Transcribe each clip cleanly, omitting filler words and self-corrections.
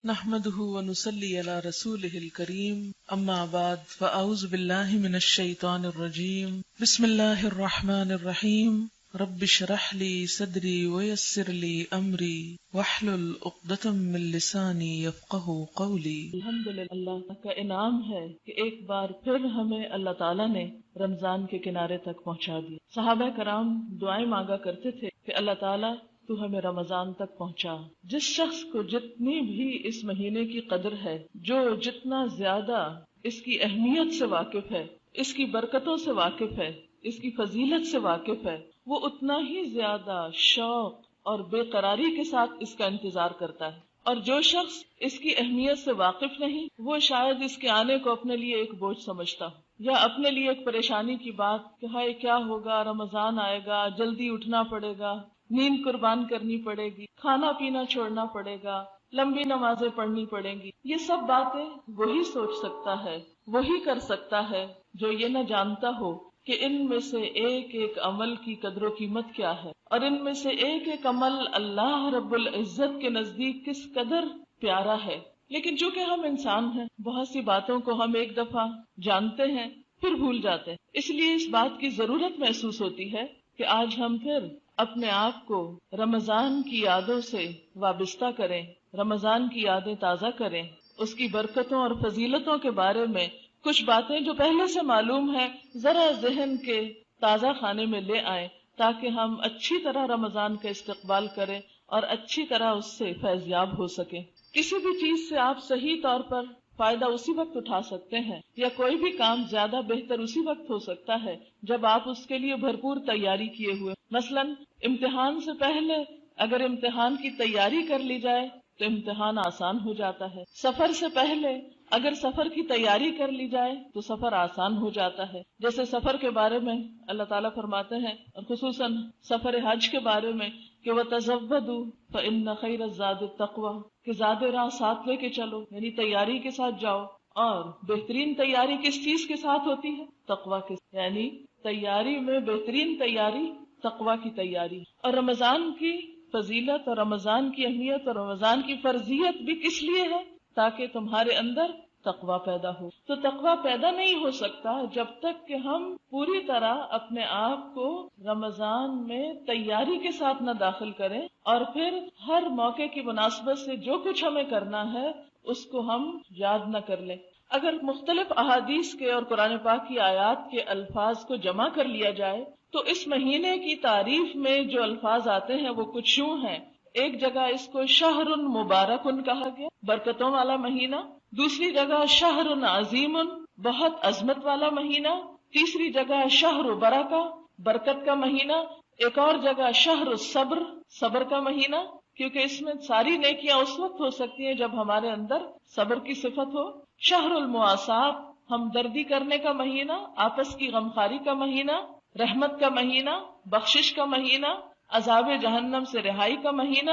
نحمده ونصلي على رسوله الكريم اما بعد فاعوذ بالله من الشيطان الرجيم بسم الله الرحمن الرحيم رب اشرح لي صدري ويسر لي امري واحلل عقدة من لساني يفقهوا قولي۔ الحمدللہ اللہ کا انعام ہے کہ ایک بار پھر ہمیں اللہ تعالیٰ نے رمضان کے کنارے تک پہنچا دیا۔ صحابہ کرام دعائیں مانگا کرتے تھے کہ اللہ تعالیٰ تو ہمیں رمضان تک پہنچا۔ جس شخص کو جتنی بھی اس مہینے کی قدر ہے، جو جتنا زیادہ اس کی اہمیت سے واقف ہے، اس کی برکتوں سے واقف ہے، اس کی فضیلت سے واقف ہے، وہ اتنا ہی زیادہ شوق اور بے قراری کے ساتھ اس کا انتظار کرتا ہے۔ اور جو شخص اس کی اہمیت سے واقف نہیں، وہ شاید اس کے آنے کو اپنے لیے ایک بوجھ سمجھتا ہو، یا اپنے لیے ایک پریشانی کی بات کہ ہائے کیا ہوگا، رمضان آئے گا، جلدی اٹھنا پڑے گا، نیند قربان کرنی پڑے گی، کھانا پینا چھوڑنا پڑے گا، لمبی نمازیں پڑھنی پڑیں گی۔ یہ سب باتیں وہی سوچ سکتا ہے، وہی کر سکتا ہے جو یہ نہ جانتا ہو کہ ان میں سے ایک ایک عمل کی قدر و قیمت کیا ہے، اور ان میں سے ایک ایک عمل اللہ رب العزت کے نزدیک کس قدر پیارا ہے۔ لیکن چونکہ ہم انسان ہیں، بہت سی باتوں کو ہم ایک دفعہ جانتے ہیں پھر بھول جاتے ہیں، اس لیے اس بات کی ضرورت محسوس ہوتی ہے کہ آج ہم پھر اپنے آپ کو رمضان کی یادوں سے وابستہ کریں، رمضان کی یادیں تازہ کریں، اس کی برکتوں اور فضیلتوں کے بارے میں کچھ باتیں جو پہلے سے معلوم ہے ذرا ذہن کے تازہ خانے میں لے آئیں، تاکہ ہم اچھی طرح رمضان کا استقبال کریں اور اچھی طرح اس سے فیضیاب ہو سکیں۔ کسی بھی چیز سے آپ صحیح طور پر فائدہ اسی وقت اٹھا سکتے ہیں، یا کوئی بھی کام زیادہ بہتر اسی وقت ہو سکتا ہے جب آپ اس کے لیے بھرپور تیاری کیے ہوئے۔ مثلا امتحان سے پہلے اگر امتحان کی تیاری کر لی جائے تو امتحان آسان ہو جاتا ہے، سفر سے پہلے اگر سفر کی تیاری کر لی جائے تو سفر آسان ہو جاتا ہے۔ جیسے سفر کے بارے میں اللہ تعالیٰ فرماتے ہیں، اور خصوصاً سفر حج کے بارے میں کہ وَتَزَوَّدُوا فَإِنَّ خَيْرَ الزَّادِ التَّقْوَىٰ، کہ زاد راہ ساتھ لے کے چلو، یعنی تیاری کے ساتھ جاؤ۔ اور بہترین تیاری کس چیز کے ساتھ ہوتی ہے؟ تقویٰ کے، یعنی تیاری میں بہترین تیاری تقویٰ کی تیاری۔ اور رمضان کی فضیلت اور رمضان کی اہمیت اور رمضان کی فرضیت بھی کس لیے ہے؟ تاکہ تمہارے اندر تقویٰ پیدا ہو۔ تو تقویٰ پیدا نہیں ہو سکتا جب تک کہ ہم پوری طرح اپنے آپ کو رمضان میں تیاری کے ساتھ نہ داخل کریں، اور پھر ہر موقع کی مناسبت سے جو کچھ ہمیں کرنا ہے اس کو ہم یاد نہ کر لیں۔ اگر مختلف احادیث کے اور قرآن پاک کی آیات کے الفاظ کو جمع کر لیا جائے تو اس مہینے کی تعریف میں جو الفاظ آتے ہیں وہ کچھ یوں ہیں۔ ایک جگہ اس کو شہر مبارکن کہا گیا، برکتوں والا مہینہ۔ دوسری جگہ شہر عظیم، بہت عظمت والا مہینہ۔ تیسری جگہ شہر برکہ، برکت کا مہینہ۔ ایک اور جگہ شہر صبر، صبر کا مہینہ، کیونکہ اس میں ساری نیکیاں اس وقت ہو سکتی ہیں جب ہمارے اندر صبر کی صفت ہو۔ شہر المواسات، ہمدردی کرنے کا مہینہ، آپس کی غمخاری کا مہینہ، رحمت کا مہینہ، بخشش کا مہینہ، عذاب جہنم سے رہائی کا مہینہ،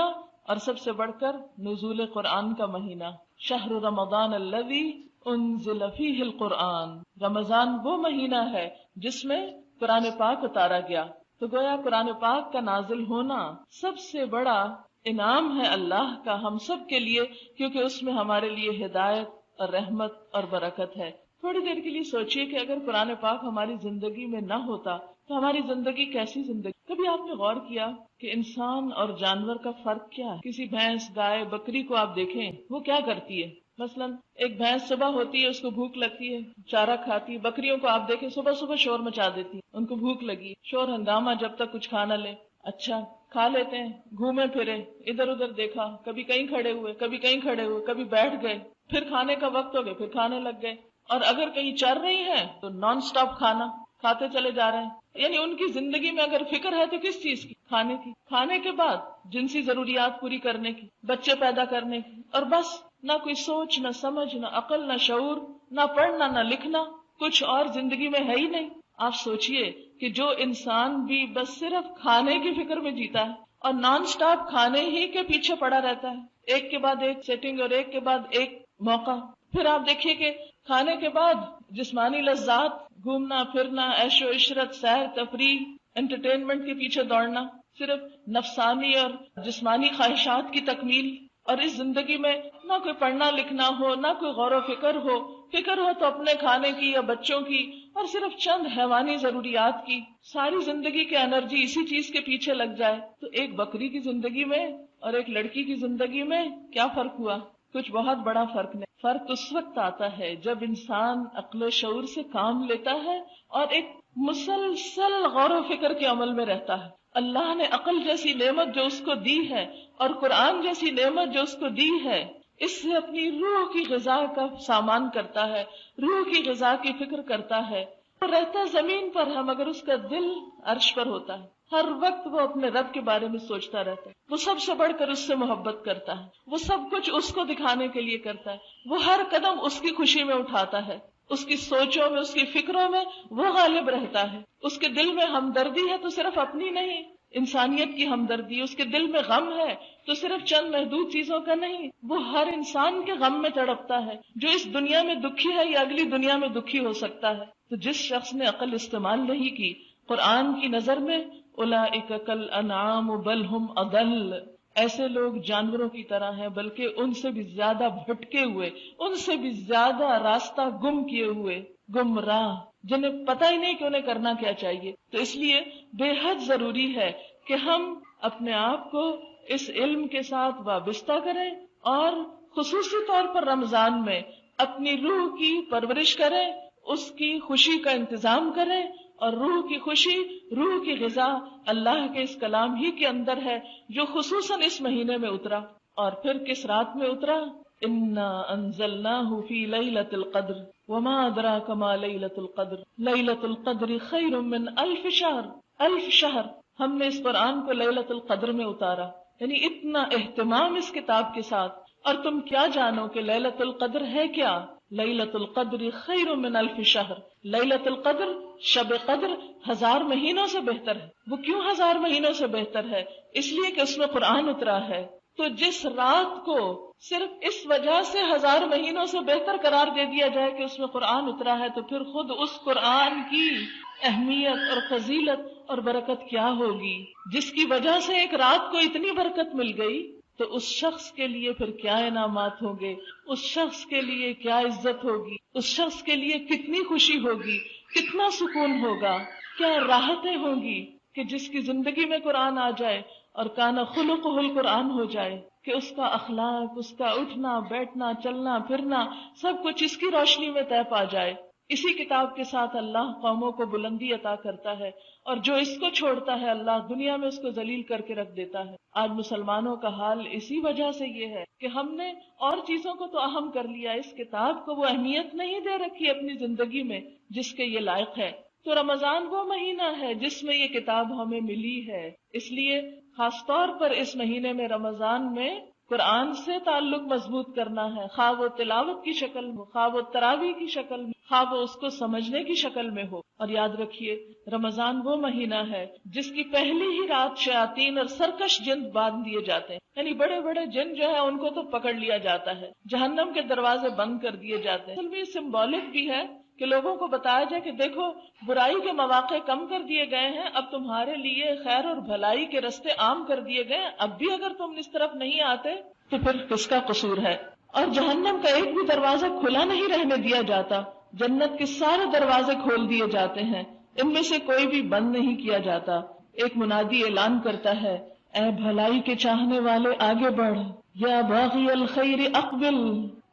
اور سب سے بڑھ کر نزول قرآن کا مہینہ۔ شہر رمضان الذی انزل فیہ القرآن، رمضان وہ مہینہ ہے جس میں قرآن پاک اتارا گیا۔ تو گویا قرآن پاک کا نازل ہونا سب سے بڑا انعام ہے اللہ کا ہم سب کے لیے، کیونکہ اس میں ہمارے لیے ہدایت اور رحمت اور برکت ہے۔ تھوڑی دیر کے لیے سوچئے کہ اگر قرآن پاک ہماری زندگی میں نہ ہوتا تو ہماری زندگی کیسی زندگی؟ کبھی آپ نے غور کیا کہ انسان اور جانور کا فرق کیا ہے؟ کسی بھینس، گائے، بکری کو آپ دیکھیں وہ کیا کرتی ہے۔ مثلا ایک بھینس صبح ہوتی ہے، اس کو بھوک لگتی ہے، چارہ کھاتی ہے۔ بکریوں کو آپ دیکھیں صبح صبح شور مچا دیتی ہیں، ان کو بھوک لگی، شور ہنگامہ جب تک کچھ کھا نہ لیں۔ اچھا کھا لیتے ہیں، گھومے پھرے، ادھر ادھر دیکھا، کبھی کہیں کھڑے ہوئے، کبھی کہیں کھڑے ہوئے، کبھی بیٹھ گئے، پھر کھانے کا وقت ہو گیا، پھر کھانے لگ گئے۔ اور اگر کہیں چر رہی ہیں تو نان سٹاپ کھانا کھاتے چلے جا رہے ہیں۔ یعنی ان کی زندگی میں اگر فکر ہے تو کس چیز کی؟ کھانے کی، کھانے کے بعد جنسی ضروریات پوری کرنے کی، بچے پیدا کرنے کی، اور بس نہ کوئی سوچ، نہ سمجھ، نہ عقل، نہ شعور، نہ پڑھنا، نہ لکھنا، کچھ اور زندگی میں ہے ہی نہیں۔ آپ سوچئے کہ جو انسان بھی بس صرف کھانے کی فکر میں جیتا ہے اور نان سٹاپ کھانے ہی کے پیچھے پڑا رہتا ہے، ایک کے بعد ایک سیٹنگ اور ایک کے بعد ایک موقع، پھر آپ دیکھیے کہ کھانے کے بعد جسمانی لذات، گھومنا پھرنا، عیش و عشرت، سیر تفریح، انٹرٹینمنٹ کے پیچھے دوڑنا، صرف نفسانی اور جسمانی خواہشات کی تکمیل، اور اس زندگی میں نہ کوئی پڑھنا لکھنا ہو، نہ کوئی غور و فکر ہو تو اپنے کھانے کی یا بچوں کی اور صرف چند حیوانی ضروریات کی، ساری زندگی کی انرجی اسی چیز کے پیچھے لگ جائے، تو ایک بکری کی زندگی میں اور ایک لڑکی کی زندگی میں کیا فرق ہوا؟ کچھ بہت بڑا فرق نہیں۔ فرق اس وقت آتا ہے جب انسان عقل و شعور سے کام لیتا ہے اور ایک مسلسل غور و فکر کے عمل میں رہتا ہے۔ اللہ نے عقل جیسی نعمت جو اس کو دی ہے اور قرآن جیسی نعمت جو اس کو دی ہے، اس سے اپنی روح کی غذا کا سامان کرتا ہے، روح کی غذا کی فکر کرتا ہے۔ وہ رہتا زمین پر ہے مگر اس کا دل عرش پر ہوتا ہے، ہر وقت وہ اپنے رب کے بارے میں سوچتا رہتا ہے، وہ سب سے بڑھ کر اس سے محبت کرتا ہے، وہ سب کچھ اس کو دکھانے کے لیے کرتا ہے، وہ ہر قدم اس کی خوشی میں اٹھاتا ہے، اس کی سوچوں میں، اس کی فکروں میں وہ غالب رہتا ہے۔ اس کے دل میں ہمدردی ہے تو صرف اپنی نہیں، انسانیت کی ہمدردی۔ اس کے دل میں غم ہے تو صرف چند محدود چیزوں کا نہیں، وہ ہر انسان کے غم میں تڑپتا ہے۔ جو اس دنیا میں دکھی ہے یا اگلی دنیا میں دکھی ہو سکتا ہے۔ تو جس شخص نے عقل استعمال نہیں کی، قرآن کی نظر میں اولئک کالانعام بل ہم اضل، ایسے لوگ جانوروں کی طرح ہیں بلکہ ان سے بھی زیادہ بھٹکے ہوئے، ان سے بھی زیادہ راستہ گم کیے ہوئے، گمراہ، جنہیں پتہ ہی نہیں کہ انہیں کرنا کیا چاہیے۔ تو اس لیے بے حد ضروری ہے کہ ہم اپنے آپ کو اس علم کے ساتھ وابستہ کریں اور خصوصی طور پر رمضان میں اپنی روح کی پرورش کریں، اس کی خوشی کا انتظام کریں، اور روح کی خوشی، روح کی غذا اللہ کے اس کلام ہی کے اندر ہے جو خصوصاً اس مہینے میں اترا۔ اور پھر کس رات میں اترا؟ انا انزلناہ فی لیلۃ القدر وما ادراک ما لیلۃ القدر لیلۃ القدر خیر من الف شہر۔ الف شہر ہم نے اس قرآن کو لیلۃ القدر میں اتارا، یعنی اتنا اہتمام اس کتاب کے ساتھ۔ اور تم کیا جانو کہ لیلۃ القدر ہے کیا؟ لیلۃ القدر خیر من الف شہر، لیلۃ القدر، شب قدر 1000 مہینوں سے بہتر ہے۔ وہ کیوں 1000 مہینوں سے بہتر ہے؟ اس لیے کہ اس میں قرآن اترا ہے۔ تو جس رات کو صرف اس وجہ سے 1000 مہینوں سے بہتر قرار دے دیا جائے کہ اس میں قرآن اترا ہے، تو پھر خود اس قرآن کی اہمیت اور فضیلت اور برکت کیا ہوگی، جس کی وجہ سے ایک رات کو اتنی برکت مل گئی۔ تو اس شخص کے لیے پھر کیا انعامات ہوں گے، اس شخص کے لیے کیا عزت ہوگی، اس شخص کے لیے کتنی خوشی ہوگی، کتنا سکون ہوگا، کیا راحتیں ہوں گی کہ جس کی زندگی میں قرآن آ جائے اور کانا خلقہ القرآن ہو جائے، کہ اس کا اخلاق، اس کا اٹھنا بیٹھنا چلنا پھرنا سب کچھ اس کی روشنی میں طے پا جائے۔ اسی کتاب کے ساتھ اللہ قوموں کو بلندی عطا کرتا ہے، اور جو اس کو چھوڑتا ہے اللہ دنیا میں اس کو ذلیل کر کے رکھ دیتا ہے۔ آج مسلمانوں کا حال اسی وجہ سے یہ ہے کہ ہم نے اور چیزوں کو تو اہم کر لیا، اس کتاب کو وہ اہمیت نہیں دے رکھی اپنی زندگی میں جس کے یہ لائق ہے۔ تو رمضان وہ مہینہ ہے جس میں یہ کتاب ہمیں ملی ہے، اس لیے خاص طور پر اس مہینے میں رمضان میں قرآن سے تعلق مضبوط کرنا ہے، خواہ وہ تلاوت کی شکل میں، خواہ وہ تراویح کی شکل میں، خواہ وہ اس کو سمجھنے کی شکل میں ہو۔ اور یاد رکھیے رمضان وہ مہینہ ہے جس کی پہلی ہی رات شیاطین اور سرکش جن باندھ دیے جاتے ہیں، یعنی بڑے بڑے جن جو ہے ان کو تو پکڑ لیا جاتا ہے، جہنم کے دروازے بند کر دیے جاتے ہیں۔ اصل میں سمبولک بھی ہے کہ لوگوں کو بتایا جائے کہ دیکھو برائی کے مواقع کم کر دیے گئے ہیں، اب تمہارے لیے خیر اور بھلائی کے راستے عام کر دیے گئے ہیں، اب بھی اگر تم اس طرف نہیں آتے تو پھر کس کا قصور ہے؟ اور جہنم کا ایک بھی دروازہ کھلا نہیں رہنے دیا جاتا، جنت کے سارے دروازے کھول دیے جاتے ہیں، ان میں سے کوئی بھی بند نہیں کیا جاتا۔ ایک منادی اعلان کرتا ہے، اے بھلائی کے چاہنے والے آگے بڑھ، یا باغی الخیر اقبل،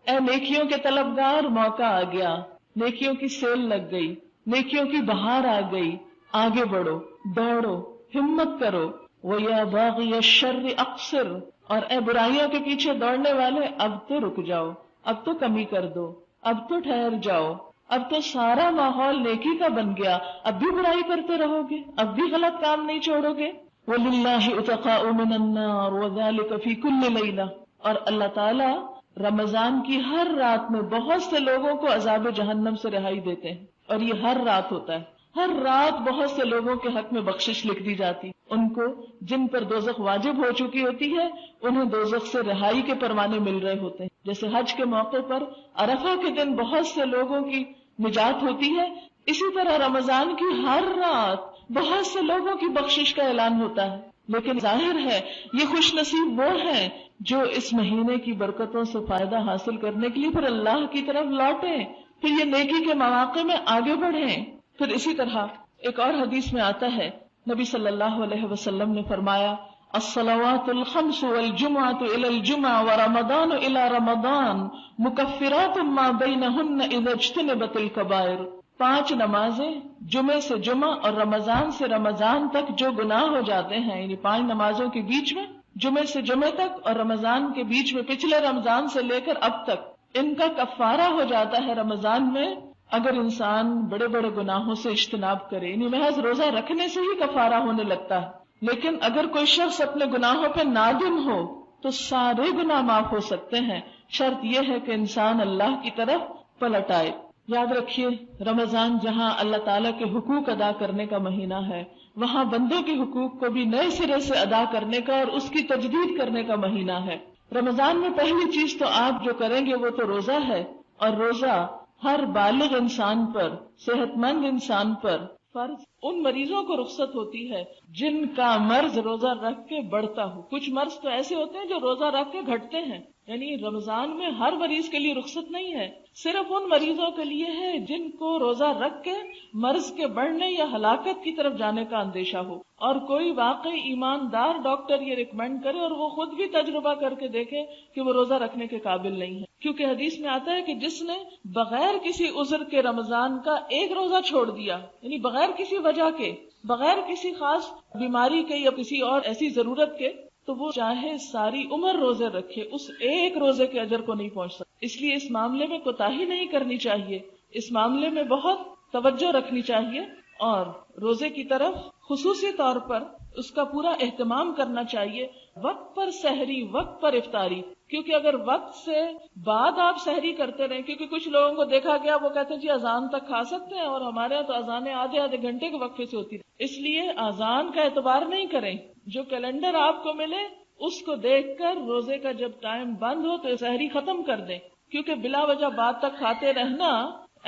اے نیکیوں کے طلبگار موقع آ گیا، نیکیوں کی سیل لگ گئی، نیکیوں کی بہار آ گئی، آگے بڑھو، دوڑو، ہمت کرو۔ وَيَا بَاغِيَ الشَّرِّ اقصر، اور اے برائیوں کے پیچھے دوڑنے والے اب تو رک جاؤ، اب تو کمی کر دو، اب تو ٹھہر جاؤ، اب تو سارا ماحول نیکی کا بن گیا، اب بھی برائی کرتے رہو گے، اب بھی غلط کام نہیں چھوڑو گے۔ وَلِلَّهِ عُتَقَاءُ مِنَ النَّارِ وَذَلِكَ فِي كُلِّ لَيْلَةٍ، اور اللہ تعالیٰ رمضان کی ہر رات میں بہت سے لوگوں کو عذاب جہنم سے رہائی دیتے ہیں، اور یہ ہر رات ہوتا ہے۔ ہر رات بہت سے لوگوں کے حق میں بخشش لکھ دی جاتی، ان کو جن پر دوزخ واجب ہو چکی ہوتی ہے انہیں دوزخ سے رہائی کے پروانے مل رہے ہوتے ہیں۔ جیسے حج کے موقع پر عرفہ کے دن بہت سے لوگوں کی نجات ہوتی ہے، اسی طرح رمضان کی ہر رات بہت سے لوگوں کی بخشش کا اعلان ہوتا ہے۔ لیکن ظاہر ہے یہ خوش نصیب وہ ہیں جو اس مہینے کی برکتوں سے فائدہ حاصل کرنے کے لیے پھر اللہ کی طرف لوٹیں، پھر یہ نیکی کے مواقع میں آگے بڑھیں. پھر اسی طرح ایک اور حدیث میں آتا ہے، نبی صلی اللہ علیہ وسلم نے فرمایا الصلوات الخمس والجمعة الى الجمعة ورمضان الى رمضان مکفرات ما بینہن اذا اجتنبت الکبائر. 5 نمازیں جمعے سے جمعہ اور رمضان سے رمضان تک جو گناہ ہو جاتے ہیں، یعنی 5 نمازوں کے بیچ میں، جمعے سے جمعے تک اور رمضان کے بیچ میں پچھلے رمضان سے لے کر اب تک، ان کا کفارہ ہو جاتا ہے رمضان میں اگر انسان بڑے بڑے گناہوں سے اجتناب کرے. یعنی محض روزہ رکھنے سے ہی کفارہ ہونے لگتا ہے، لیکن اگر کوئی شخص اپنے گناہوں پہ نادم ہو تو سارے گناہ معاف ہو سکتے ہیں. شرط یہ ہے کہ انسان اللہ کی طرف پلٹ آئے. یاد رکھیے، رمضان جہاں اللہ تعالیٰ کے حقوق ادا کرنے کا مہینہ ہے، وہاں بندوں کے حقوق کو بھی نئے سرے سے ادا کرنے کا اور اس کی تجدید کرنے کا مہینہ ہے. رمضان میں پہلی چیز تو آپ جو کریں گے وہ تو روزہ ہے، اور روزہ ہر بالغ انسان پر، صحت مند انسان پر فرض. ان مریضوں کو رخصت ہوتی ہے جن کا مرض روزہ رکھ کے بڑھتا ہو. کچھ مرض تو ایسے ہوتے ہیں جو روزہ رکھ کے گھٹتے ہیں، یعنی رمضان میں ہر مریض کے لیے رخصت نہیں ہے، صرف ان مریضوں کے لیے ہے جن کو روزہ رکھ کے مرض کے بڑھنے یا ہلاکت کی طرف جانے کا اندیشہ ہو. اور کوئی واقعی ایماندار ڈاکٹر یہ ریکمینڈ کرے اور وہ خود بھی تجربہ کر کے دیکھے کہ وہ روزہ رکھنے کے قابل نہیں ہے. کیونکہ حدیث میں آتا ہے کہ جس نے بغیر کسی عذر کے رمضان کا ایک روزہ چھوڑ دیا، یعنی بغیر کسی وجہ کے، بغیر کسی خاص بیماری کے یا کسی اور ایسی ضرورت کے، تو وہ چاہے ساری عمر روزے رکھے، اس ایک روزے کے اجر کو نہیں پہنچ سکتا. اس لیے اس معاملے میں کوتاہی نہیں کرنی چاہیے، اس معاملے میں بہت توجہ رکھنی چاہیے، اور روزے کی طرف خصوصی طور پر اس کا پورا اہتمام کرنا چاہیے. وقت پر سحری، وقت پر افطاری، کیونکہ اگر وقت سے بعد آپ سحری کرتے رہیں، کیونکہ کچھ لوگوں کو دیکھا گیا وہ کہتے ہیں جی اذان تک کھا سکتے ہیں، اور ہمارے یہاں تو اذانیں آدھے گھنٹے کے وقفے سے ہوتی ہیں. اس لیے اذان کا اعتبار نہیں کریں، جو کیلنڈر آپ کو ملے اس کو دیکھ کر روزے کا جب ٹائم بند ہو تو سحری ختم کر دیں. کیونکہ بلا وجہ بعد تک کھاتے رہنا،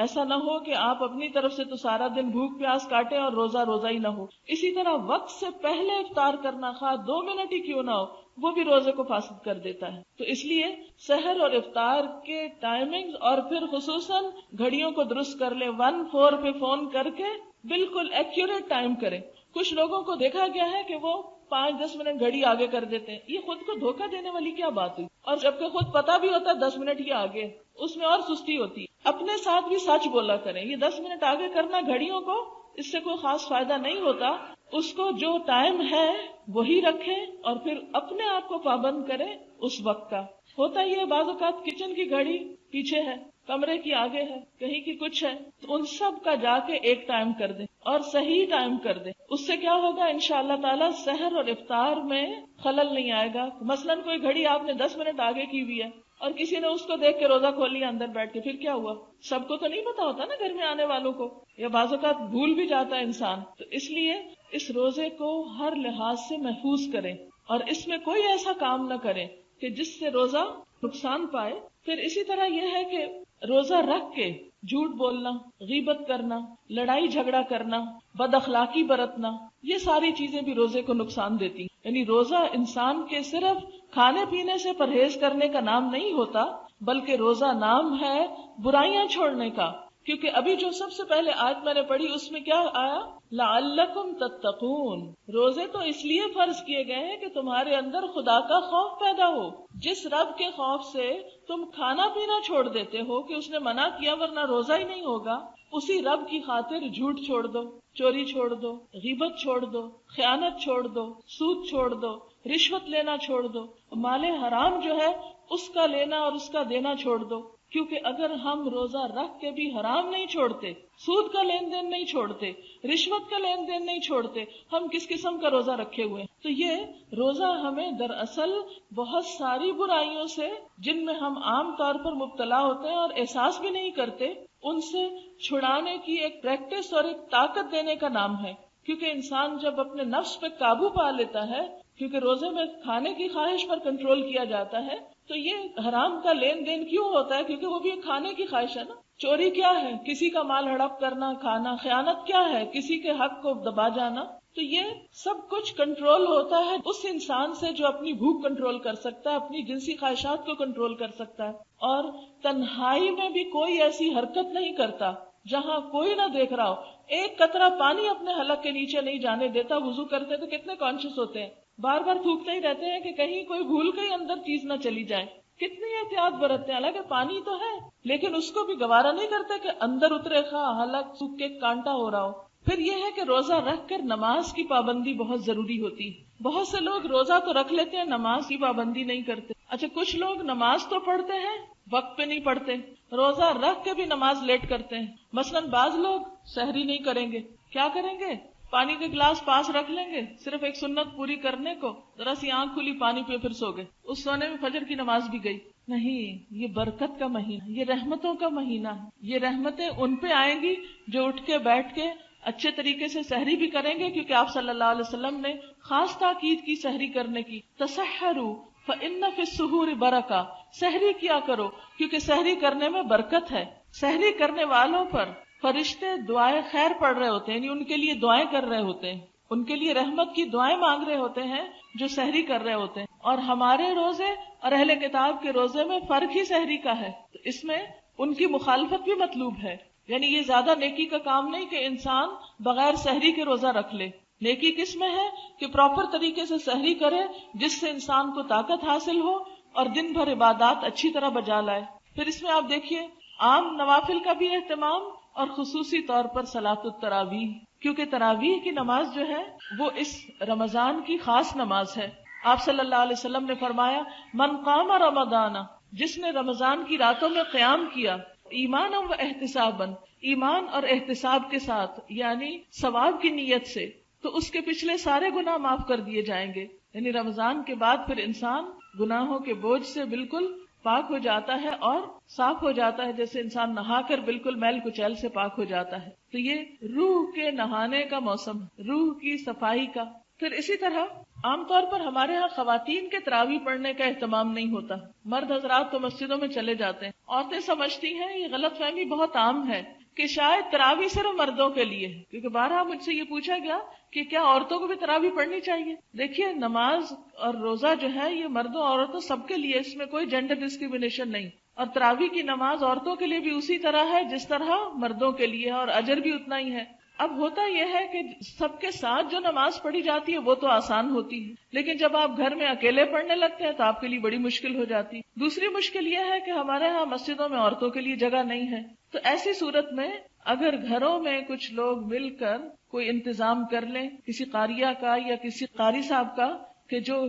ایسا نہ ہو کہ آپ اپنی طرف سے تو سارا دن بھوک پیاس کاٹیں اور روزہ ہی نہ ہو. اسی طرح وقت سے پہلے افطار کرنا، خواہ 2 منٹ ہی کیوں نہ ہو، وہ بھی روزے کو فاسد کر دیتا ہے. تو اس لیے سحر اور افطار کے ٹائمنگ، اور پھر خصوصاً گھڑیوں کو درست کر لیں، 1-4 پہ فون کر کے بالکل ایکوریٹ ٹائم کریں. کچھ لوگوں کو دیکھا گیا ہے کہ وہ 5-10 منٹ گھڑی آگے کر دیتے ہیں. یہ خود کو دھوکہ دینے والی کیا بات ہوئی؟ اور جبکہ خود پتا بھی ہوتا ہے 10 منٹ ہی آگے، اس میں اور سستی ہوتی ہے. اپنے ساتھ بھی سچ بولا کریں. یہ 10 منٹ آگے کرنا گھڑیوں کو، اس سے کوئی خاص فائدہ نہیں ہوتا. اس کو جو ٹائم ہے وہی رکھیں اور پھر اپنے آپ کو پابند کریں اس وقت کا. ہوتا ہی ہے بعض اوقات کچن کی گھڑی پیچھے ہے، کمرے کی آگے ہے، کہیں کی کچھ ہے، تو ان سب کا جا کے ایک ٹائم کر دیں اور صحیح ٹائم کر دیں. اس سے کیا ہوگا انشاءاللہ تعالی سحر اور افطار میں خلل نہیں آئے گا. مثلاً کوئی گھڑی آپ نے 10 منٹ آگے کی ہوئی ہے اور کسی نے اس کو دیکھ کے روزہ کھول لیا اندر بیٹھ کے، پھر کیا ہوا؟ سب کو تو نہیں پتا ہوتا نا گھر میں آنے والوں کو، یا بعض اوقات بھول بھی جاتا ہے انسان. تو اس لیے اس روزے کو ہر لحاظ سے محفوظ کریں اور اس میں کوئی ایسا کام نہ کریں کہ جس سے روزہ نقصان پائے. پھر اسی طرح یہ ہے کہ روزہ رکھ کے جھوٹ بولنا، غیبت کرنا، لڑائی جھگڑا کرنا، بد اخلاقی برتنا، یہ ساری چیزیں بھی روزے کو نقصان دیتی ہیں. یعنی روزہ انسان کے صرف کھانے پینے سے پرہیز کرنے کا نام نہیں ہوتا، بلکہ روزہ نام ہے برائیاں چھوڑنے کا. کیونکہ ابھی جو سب سے پہلے آیت میں نے پڑھی اس میں کیا آیا؟ لعلکم تتقون. روزے تو اس لیے فرض کیے گئے ہیں کہ تمہارے اندر خدا کا خوف پیدا ہو. جس رب کے خوف سے تم کھانا پینا چھوڑ دیتے ہو کہ اس نے منع کیا ورنہ روزہ ہی نہیں ہوگا، اسی رب کی خاطر جھوٹ چھوڑ دو، چوری چھوڑ دو، غیبت چھوڑ دو، خیانت چھوڑ دو، سود چھوڑ دو، رشوت لینا چھوڑ دو، مال حرام جو ہے اس کا لینا اور اس کا دینا چھوڑ دو. کیونکہ اگر ہم روزہ رکھ کے بھی حرام نہیں چھوڑتے، سود کا لین دین نہیں چھوڑتے، رشوت کا لین دین نہیں چھوڑتے، ہم کس قسم کا روزہ رکھے ہوئے ہیں؟ تو یہ روزہ ہمیں دراصل بہت ساری برائیوں سے، جن میں ہم عام طور پر مبتلا ہوتے ہیں اور احساس بھی نہیں کرتے، ان سے چھڑانے کی ایک پریکٹس اور ایک طاقت دینے کا نام ہے. کیونکہ انسان جب اپنے نفس پہ قابو پا لیتا ہے، کیونکہ روزے میں کھانے کی خواہش پر کنٹرول کیا جاتا ہے، تو یہ حرام کا لین دین کیوں ہوتا ہے؟ کیونکہ وہ بھی ایک کھانے کی خواہش ہے نا. چوری کیا ہے؟ کسی کا مال ہڑپ کرنا، کھانا. خیانت کیا ہے؟ کسی کے حق کو دبا جانا. تو یہ سب کچھ کنٹرول ہوتا ہے اس انسان سے جو اپنی بھوک کنٹرول کر سکتا ہے، اپنی جنسی خواہشات کو کنٹرول کر سکتا ہے، اور تنہائی میں بھی کوئی ایسی حرکت نہیں کرتا جہاں کوئی نہ دیکھ رہا ہو. ایک قطرہ پانی اپنے حلق کے نیچے نہیں جانے دیتا. وضو کرتے تو کتنے کانشیس ہوتے ہیں، بار بار تھوکتے ہی رہتے ہیں کہ کہیں کوئی بھول کے اندر چیز نہ چلی جائے. کتنی احتیاط برتتے ہیں، حالانکہ پانی تو ہے لیکن اس کو بھی گوارا نہیں کرتے کہ اندر اترے حلق سوکھ کے کانٹا ہو رہا ہو. پھر یہ ہے کہ روزہ رکھ کر نماز کی پابندی بہت ضروری ہوتی ہے. بہت سے لوگ روزہ تو رکھ لیتے ہیں، نماز کی پابندی نہیں کرتے. اچھا، کچھ لوگ نماز تو پڑھتے ہیں، وقت پہ نہیں پڑھتے، روزہ رکھ کے بھی نماز لیٹ کرتے ہیں. مثلاً بعض لوگ سحری نہیں کریں گے. کیا کریں گے؟ پانی کے گلاس پاس رکھ لیں گے صرف ایک سنت پوری کرنے کو، ذرا سی آنکھ کھلی پانی پہ پھر سو گئے. اس سونے میں فجر کی نماز بھی گئی. نہیں، یہ برکت کا مہینہ، یہ رحمتوں کا مہینہ ہے. یہ رحمتیں ان پہ آئیں گی جو اٹھ کے بیٹھ کے اچھے طریقے سے سحری بھی کریں گے، کیونکہ آپ صلی اللہ علیہ وسلم نے خاص تاکید کی سحری کرنے کی. تسحروا فإن فی السحور برکہ، سحری کیا کرو کیونکہ سحری کرنے میں برکت ہے. سحری کرنے والوں پر فرشتے دعائیں خیر پڑھ رہے ہوتے ہیں، یعنی ان کے لیے دعائیں کر رہے ہوتے ہیں، ان کے لیے رحمت کی دعائیں مانگ رہے ہوتے ہیں جو سحری کر رہے ہوتے ہیں. اور ہمارے روزے اور اہل کتاب کے روزے میں فرق ہی سحری کا ہے، تو اس میں ان کی مخالفت بھی مطلوب ہے. یعنی یہ زیادہ نیکی کا کام نہیں کہ انسان بغیر سحری کے روزہ رکھ لے. نیکی کس میں ہے کہ پراپر طریقے سے سحری کرے جس سے انسان کو طاقت حاصل ہو اور دن بھر عبادات اچھی طرح بجا لائے. پھر اس میں آپ دیکھیے عام نوافل کا بھی اہتمام اور خصوصی طور پر صلاۃ التراویح، کیونکہ تراویح کی نماز جو ہے وہ اس رمضان کی خاص نماز ہے. آپ صلی اللہ علیہ وسلم نے فرمایا من قام رمضان، جس نے رمضان کی راتوں میں قیام کیا، ایمانا و احتسابا، ایمان اور احتساب کے ساتھ، یعنی ثواب کی نیت سے، تو اس کے پچھلے سارے گناہ معاف کر دیے جائیں گے. یعنی رمضان کے بعد پھر انسان گناہوں کے بوجھ سے بالکل پاک ہو جاتا ہے اور صاف ہو جاتا ہے، جیسے انسان نہا کر بالکل میل کچیل سے پاک ہو جاتا ہے. تو یہ روح کے نہانے کا موسم، روح کی صفائی کا. پھر اسی طرح عام طور پر ہمارے ہاں خواتین کے تراویح پڑھنے کا اہتمام نہیں ہوتا. مرد حضرات تو مسجدوں میں چلے جاتے ہیں. عورتیں سمجھتی ہیں، یہ غلط فہمی بہت عام ہے کہ شاید تراویح صرف مردوں کے لیے ہے، کیونکہ بارہا مجھ سے یہ پوچھا گیا کہ کیا عورتوں کو بھی تراویح پڑھنی چاہیے. دیکھیے نماز اور روزہ جو ہے یہ مردوں عورتوں سب کے لیے، اس میں کوئی جینڈر ڈسکریمنیشن نہیں. اور تراویح کی نماز عورتوں کے لیے بھی اسی طرح ہے جس طرح مردوں کے لیے، اور اجر بھی اتنا ہی ہے. اب ہوتا یہ ہے کہ سب کے ساتھ جو نماز پڑھی جاتی ہے وہ تو آسان ہوتی ہے، لیکن جب آپ گھر میں اکیلے پڑھنے لگتے ہیں تو آپ کے لیے بڑی مشکل ہو جاتی. دوسری مشکل یہ ہے کہ ہمارے ہاں مسجدوں میں عورتوں کے لیے جگہ نہیں ہے. تو ایسی صورت میں اگر گھروں میں کچھ لوگ مل کر کوئی انتظام کر لیں، کسی قاریہ کا یا کسی قاری صاحب کا، کہ جو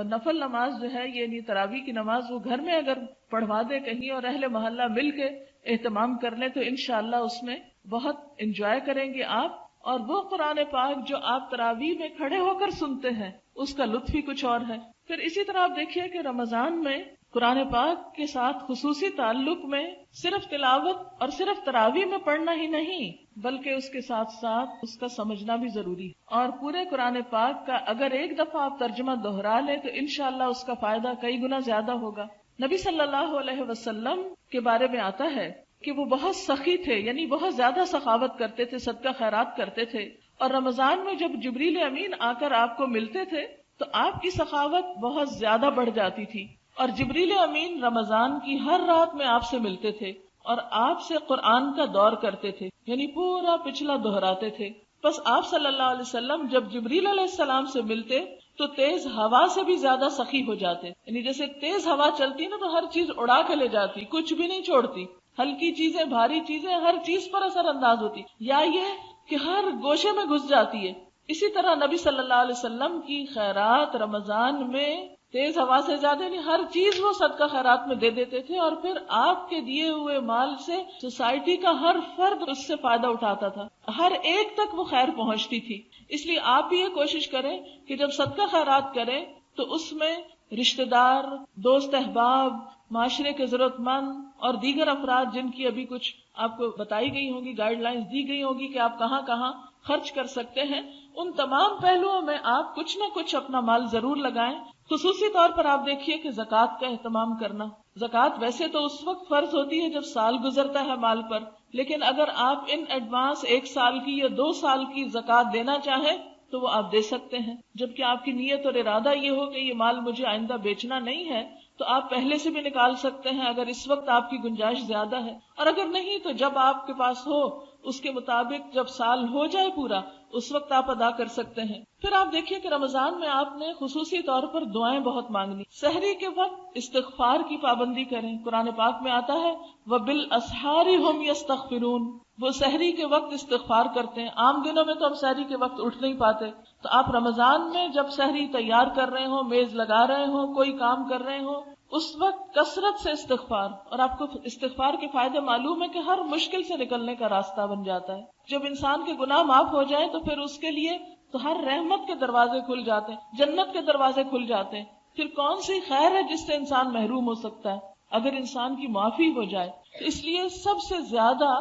نفل نماز جو ہے یعنی تراویح کی نماز وہ گھر میں اگر پڑھوا دے کہیں اور اہل محلہ مل کے اہتمام کر لیں، تو انشاءاللہ اس میں بہت انجوائے کریں گے آپ. اور وہ قرآن پاک جو آپ تراویح میں کھڑے ہو کر سنتے ہیں اس کا لطف ہی کچھ اور ہے. پھر اسی طرح آپ دیکھیے کہ رمضان میں قرآن پاک کے ساتھ خصوصی تعلق میں صرف تلاوت اور صرف تراویح میں پڑھنا ہی نہیں بلکہ اس کے ساتھ ساتھ اس کا سمجھنا بھی ضروری ہے. اور پورے قرآن پاک کا اگر ایک دفعہ آپ ترجمہ دہرا لیں تو انشاءاللہ اس کا فائدہ کئی گنا زیادہ ہوگا. نبی صلی اللہ علیہ وسلم کے بارے میں آتا ہے کہ وہ بہت سخی تھے، یعنی بہت زیادہ سخاوت کرتے تھے، صدقہ خیرات کرتے تھے. اور رمضان میں جب جبریل امین آ کر آپ کو ملتے تھے تو آپ کی سخاوت بہت زیادہ بڑھ جاتی تھی. اور جبریل امین رمضان کی ہر رات میں آپ سے ملتے تھے اور آپ سے قرآن کا دور کرتے تھے، یعنی پورا پچھلا دہراتے تھے. بس آپ صلی اللہ علیہ وسلم جب جبریل علیہ السلام سے ملتے تو تیز ہوا سے بھی زیادہ سخی ہو جاتے. یعنی جیسے تیز ہوا چلتی نا تو ہر چیز اڑا کے لے جاتی، کچھ بھی نہیں چھوڑتی، ہلکی چیزیں بھاری چیزیں ہر چیز پر اثر انداز ہوتی، یا یہ کہ ہر گوشے میں گھس جاتی ہے. اسی طرح نبی صلی اللہ علیہ وسلم کی خیرات رمضان میں تیز ہوا سے زیادہ نہیں، ہر چیز وہ صدقہ خیرات میں دے دیتے تھے. اور پھر آپ کے دیے ہوئے مال سے سوسائٹی کا ہر فرد اس سے فائدہ اٹھاتا تھا، ہر ایک تک وہ خیر پہنچتی تھی. اس لیے آپ بھی یہ کوشش کریں کہ جب صدقہ خیرات کریں تو اس میں رشتہ دار، دوست احباب، معاشرے کے ضرورت مند اور دیگر افراد جن کی ابھی کچھ آپ کو بتائی گئی ہوں گی، گائیڈ لائنز دی گئی ہوگی کہ آپ کہاں کہاں خرچ کر سکتے ہیں، ان تمام پہلوؤں میں آپ کچھ نہ کچھ اپنا مال ضرور لگائیں. خصوصی طور پر آپ دیکھیے کہ زکوٰۃ کا اہتمام کرنا. زکوٰۃ ویسے تو اس وقت فرض ہوتی ہے جب سال گزرتا ہے مال پر، لیکن اگر آپ ان ایڈوانس 1 سال کی یا 2 سال کی زکوٰۃ دینا چاہیں تو وہ آپ دے سکتے ہیں. جبکہ آپ کی نیت اور ارادہ یہ ہو کہ یہ مال مجھے آئندہ بیچنا نہیں ہے تو آپ پہلے سے بھی نکال سکتے ہیں اگر اس وقت آپ کی گنجائش زیادہ ہے، اور اگر نہیں تو جب آپ کے پاس ہو اس کے مطابق جب سال ہو جائے پورا اس وقت آپ ادا کر سکتے ہیں. پھر آپ دیکھیے کہ رمضان میں آپ نے خصوصی طور پر دعائیں بہت مانگنی. سحری کے وقت استغفار کی پابندی کریں. قرآن پاک میں آتا ہے وَبِالْأَسْحَارِ هُمْ يَسْتَغْفِرُونَ، وہ سحری کے وقت استغفار کرتے ہیں. عام دنوں میں تو ہم سحری کے وقت اٹھ نہیں پاتے، تو آپ رمضان میں جب سحری تیار کر رہے ہوں، میز لگا رہے ہوں، کوئی کام کر رہے ہوں، اس وقت کثرت سے استغفار. اور آپ کو استغفار کے فائدے معلوم ہے کہ ہر مشکل سے نکلنے کا راستہ بن جاتا ہے. جب انسان کے گناہ معاف ہو جائیں تو پھر اس کے لیے تو ہر رحمت کے دروازے کھل جاتے ہیں، جنت کے دروازے کھل جاتے ہیں. پھر کون سی خیر ہے جس سے انسان محروم ہو سکتا ہے اگر انسان کی معافی ہو جائے. تو اس لیے سب سے زیادہ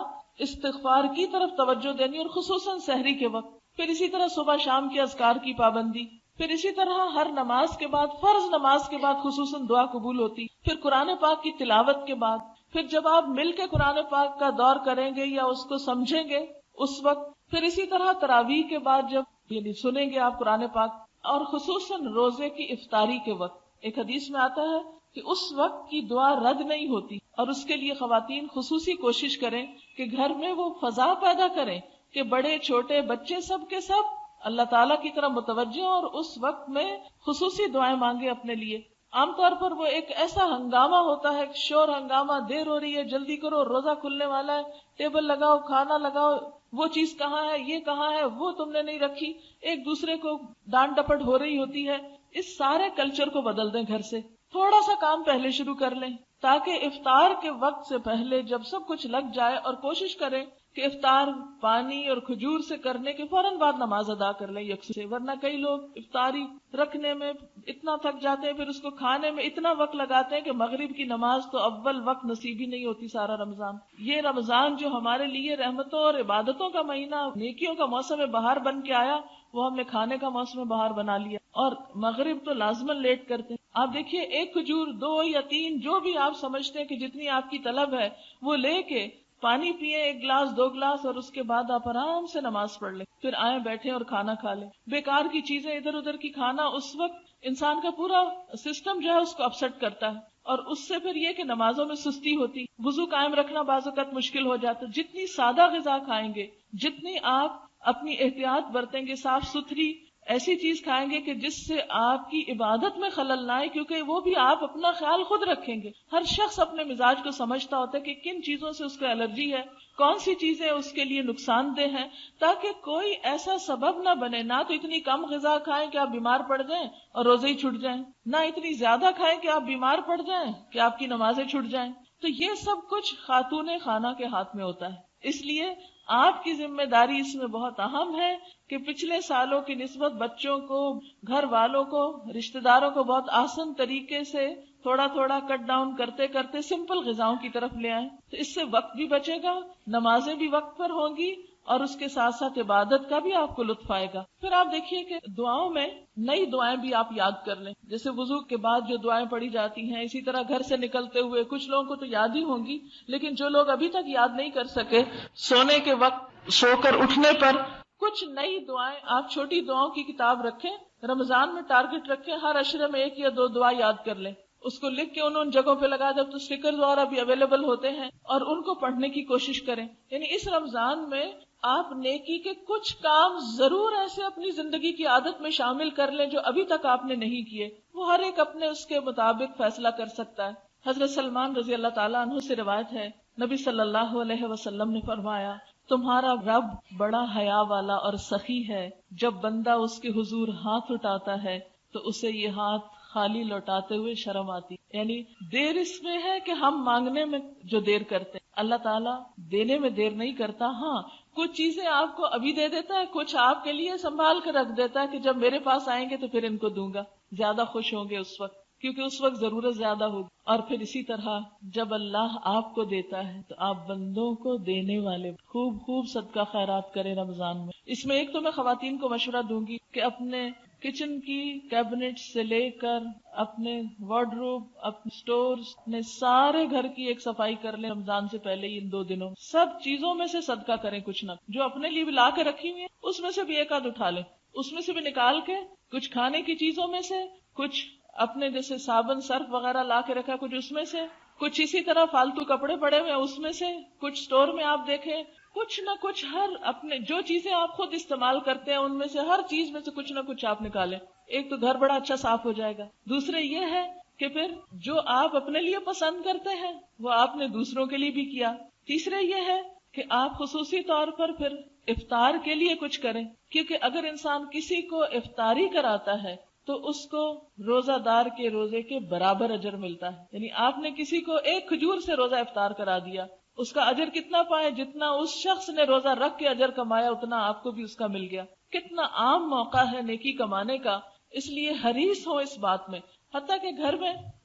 استغفار کی طرف توجہ دینی، اور خصوصاً سحری کے وقت. پھر اسی طرح صبح شام کے اذکار کی پابندی. پھر اسی طرح ہر نماز کے بعد، فرض نماز کے بعد خصوصاً دعا قبول ہوتی. پھر قرآن پاک کی تلاوت کے بعد، پھر جب آپ مل کے قرآن پاک کا دور کریں گے یا اس کو سمجھیں گے اس وقت. پھر اسی طرح تراویح کے بعد جب یعنی سنیں گے آپ قرآن پاک، اور خصوصاً روزے کی افطاری کے وقت. ایک حدیث میں آتا ہے کہ اس وقت کی دعا رد نہیں ہوتی، اور اس کے لیے خواتین خصوصی کوشش کریں کہ گھر میں وہ فضا پیدا کریں کہ بڑے چھوٹے بچے سب کے سب اللہ تعالیٰ کی طرف متوجہ، اور اس وقت میں خصوصی دعائیں مانگے اپنے لیے. عام طور پر وہ ایک ایسا ہنگامہ ہوتا ہے، شور ہنگامہ، دیر ہو رہی ہے، جلدی کرو، روزہ کھلنے والا ہے، ٹیبل لگاؤ، کھانا لگاؤ، وہ چیز کہاں ہے، یہ کہاں ہے، وہ تم نے نہیں رکھی، ایک دوسرے کو ڈانٹ ڈپٹ ہو رہی ہوتی ہے. اس سارے کلچر کو بدل دیں. گھر سے تھوڑا سا کام پہلے شروع کر لیں تاکہ افطار کے وقت سے پہلے جب سب کچھ لگ جائے، اور کوشش کریں کہ افطار پانی اور کھجور سے کرنے کے فوراً بعد نماز ادا کر لیں یکسو سے. ورنہ کئی لوگ افطاری رکھنے میں اتنا تھک جاتے ہیں، پھر اس کو کھانے میں اتنا وقت لگاتے ہیں کہ مغرب کی نماز تو اول وقت نصیب ہی نہیں ہوتی سارا رمضان. یہ رمضان جو ہمارے لیے رحمتوں اور عبادتوں کا مہینہ، نیکیوں کا موسم بہار بن کے آیا، وہ ہم نے کھانے کا موسم بہار بنا لیا، اور مغرب تو لازماً لیٹ کرتے ہیں. آپ دیکھیے ایک کھجور، 2 یا 3 جو بھی آپ سمجھتے ہیں کہ جتنی آپ کی طلب ہے وہ لے کے پانی پیئے، 1 گلاس 2 گلاس، اور اس کے بعد آپ آرام سے نماز پڑھ لیں، پھر آئیں بیٹھیں اور کھانا کھا لیں. بیکار کی چیزیں ادھر ادھر کی کھانا اس وقت انسان کا پورا سسٹم جو ہے اس کو اپسٹ کرتا ہے، اور اس سے پھر یہ کہ نمازوں میں سستی ہوتی، وضو قائم رکھنا بعض اوقات مشکل ہو جاتا. جتنی سادہ غذا کھائیں گے، جتنی آپ اپنی احتیاط برتیں گے، صاف ستھری ایسی چیز کھائیں گے کہ جس سے آپ کی عبادت میں خلل نہ آئے، کیونکہ وہ بھی آپ اپنا خیال خود رکھیں گے. ہر شخص اپنے مزاج کو سمجھتا ہوتا ہے کہ کن چیزوں سے اس کو الرجی ہے، کون سی چیزیں اس کے لیے نقصان دہ ہیں، تاکہ کوئی ایسا سبب نہ بنے. نہ تو اتنی کم غذا کھائیں کہ آپ بیمار پڑ جائیں اور روزے ہی چھوٹ جائیں، نہ اتنی زیادہ کھائیں کہ آپ بیمار پڑ جائیں کہ آپ کی نمازیں چھوٹ جائیں. تو یہ سب کچھ خاتون خانہ کے ہاتھ میں ہوتا ہے. اس لیے آپ کی ذمہ داری اس میں بہت اہم ہے کہ پچھلے سالوں کی نسبت بچوں کو، گھر والوں کو، رشتہ داروں کو بہت آسان طریقے سے تھوڑا تھوڑا کٹ ڈاؤن کرتے کرتے سمپل غذاؤں کی طرف لے آئیں. تو اس سے وقت بھی بچے گا، نمازیں بھی وقت پر ہوں گی، اور اس کے ساتھ ساتھ عبادت کا بھی آپ کو لطف آئے گا. پھر آپ دیکھیے کہ دعاؤں میں نئی دعائیں بھی آپ یاد کر لیں، جیسے وضو کے بعد جو دعائیں پڑھی جاتی ہیں، اسی طرح گھر سے نکلتے ہوئے. کچھ لوگوں کو تو یاد ہی ہوں گی، لیکن جو لوگ ابھی تک یاد نہیں کر سکے، سونے کے وقت، سو کر اٹھنے پر کچھ نئی دعائیں آپ چھوٹی دعاؤں کی کتاب رکھیں. رمضان میں ٹارگٹ رکھیں ہر عشرے میں 1 یا 2 دعا یاد کر لیں، اس کو لکھ کے ان جگہوں پہ لگا دیں. اب تو اسٹیکر وغیرہ بھی اویلیبل ہوتے ہیں، اور ان کو پڑھنے کی کوشش کریں. یعنی اس رمضان میں آپ نیکی کے کچھ کام ضرور ایسے اپنی زندگی کی عادت میں شامل کر لیں جو ابھی تک آپ نے نہیں کیے. وہ ہر ایک اپنے اس کے مطابق فیصلہ کر سکتا ہے. حضرت سلمان رضی اللہ تعالیٰ عنہ سے روایت ہے، نبی صلی اللہ علیہ وسلم نے فرمایا، تمہارا رب بڑا حیا والا اور سخی ہے. جب بندہ اس کے حضور ہاتھ اٹھاتا ہے تو اسے یہ ہاتھ خالی لوٹاتے ہوئے شرم آتی. یعنی دیر اس میں ہے کہ ہم مانگنے میں جو دیر کرتے ہیں، اللہ تعالیٰ دینے میں دیر نہیں کرتا. ہاں کچھ چیزیں آپ کو ابھی دے دیتا ہے، کچھ آپ کے لیے سنبھال کر رکھ دیتا ہے کہ جب میرے پاس آئیں گے تو پھر ان کو دوں گا. زیادہ خوش ہوں گے اس وقت، کیونکہ اس وقت ضرورت زیادہ ہوگی. اور پھر اسی طرح جب اللہ آپ کو دیتا ہے تو آپ بندوں کو دینے والے خوب خوب صدقہ خیرات کریں رمضان میں. اس میں ایک تو میں خواتین کو مشورہ دوں گی کہ اپنے کچن کی کیبنٹ سے لے کر اپنے وارڈروب، اپنے سٹورز، اپنے سارے گھر کی ایک صفائی کر لیں رمضان سے پہلے ہی. ان 2 دنوں سب چیزوں میں سے صدقہ کریں، کچھ نہ جو اپنے لیے بھی لا کے رکھی ہوئی ہیں اس میں سے بھی ایک آدھ اٹھا لیں. اس میں سے بھی نکال کے کچھ کھانے کی چیزوں میں سے، کچھ اپنے جیسے صابن سرف وغیرہ لا کے رکھا کچھ اس میں سے، کچھ اسی طرح فالتو کپڑے پڑے ہوئے اس میں سے، کچھ سٹور میں آپ دیکھیں کچھ نہ کچھ، ہر اپنے جو چیزیں آپ خود استعمال کرتے ہیں ان میں سے ہر چیز میں سے کچھ نہ کچھ آپ نکالیں. ایک تو گھر بڑا اچھا صاف ہو جائے گا. دوسرے یہ ہے کہ پھر جو آپ اپنے لیے پسند کرتے ہیں وہ آپ نے دوسروں کے لیے بھی کیا. تیسرے یہ ہے کہ آپ خصوصی طور پر پھر افطار کے لیے کچھ کریں، کیونکہ اگر انسان کسی کو افطاری کراتا ہے تو اس کو روزہ دار کے روزے کے برابر اجر ملتا ہے. یعنی آپ نے کسی کو ایک کھجور سے روزہ افطار کرا دیا، اس کا اجر کتنا پائے؟ جتنا اس شخص نے روزہ رکھ کے اجر کمایا اتنا آپ کو بھی اس کا مل گیا. کتنا عام موقع ہے نیکی کمانے کا. اس لیے حریص ہو اس بات میں. حتیٰ کہ گھر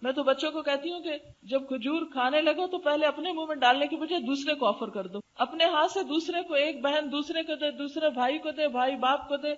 میں تو بچوں کو کہتی ہوں کہ جب کھجور کھانے لگو تو پہلے اپنے منہ میں ڈالنے کی بجائے دوسرے کو آفر کر دو. اپنے ہاتھ سے دوسرے کو، ایک بہن دوسرے کو دے، دوسرے بھائی کو دے، بھائی باپ کو دے،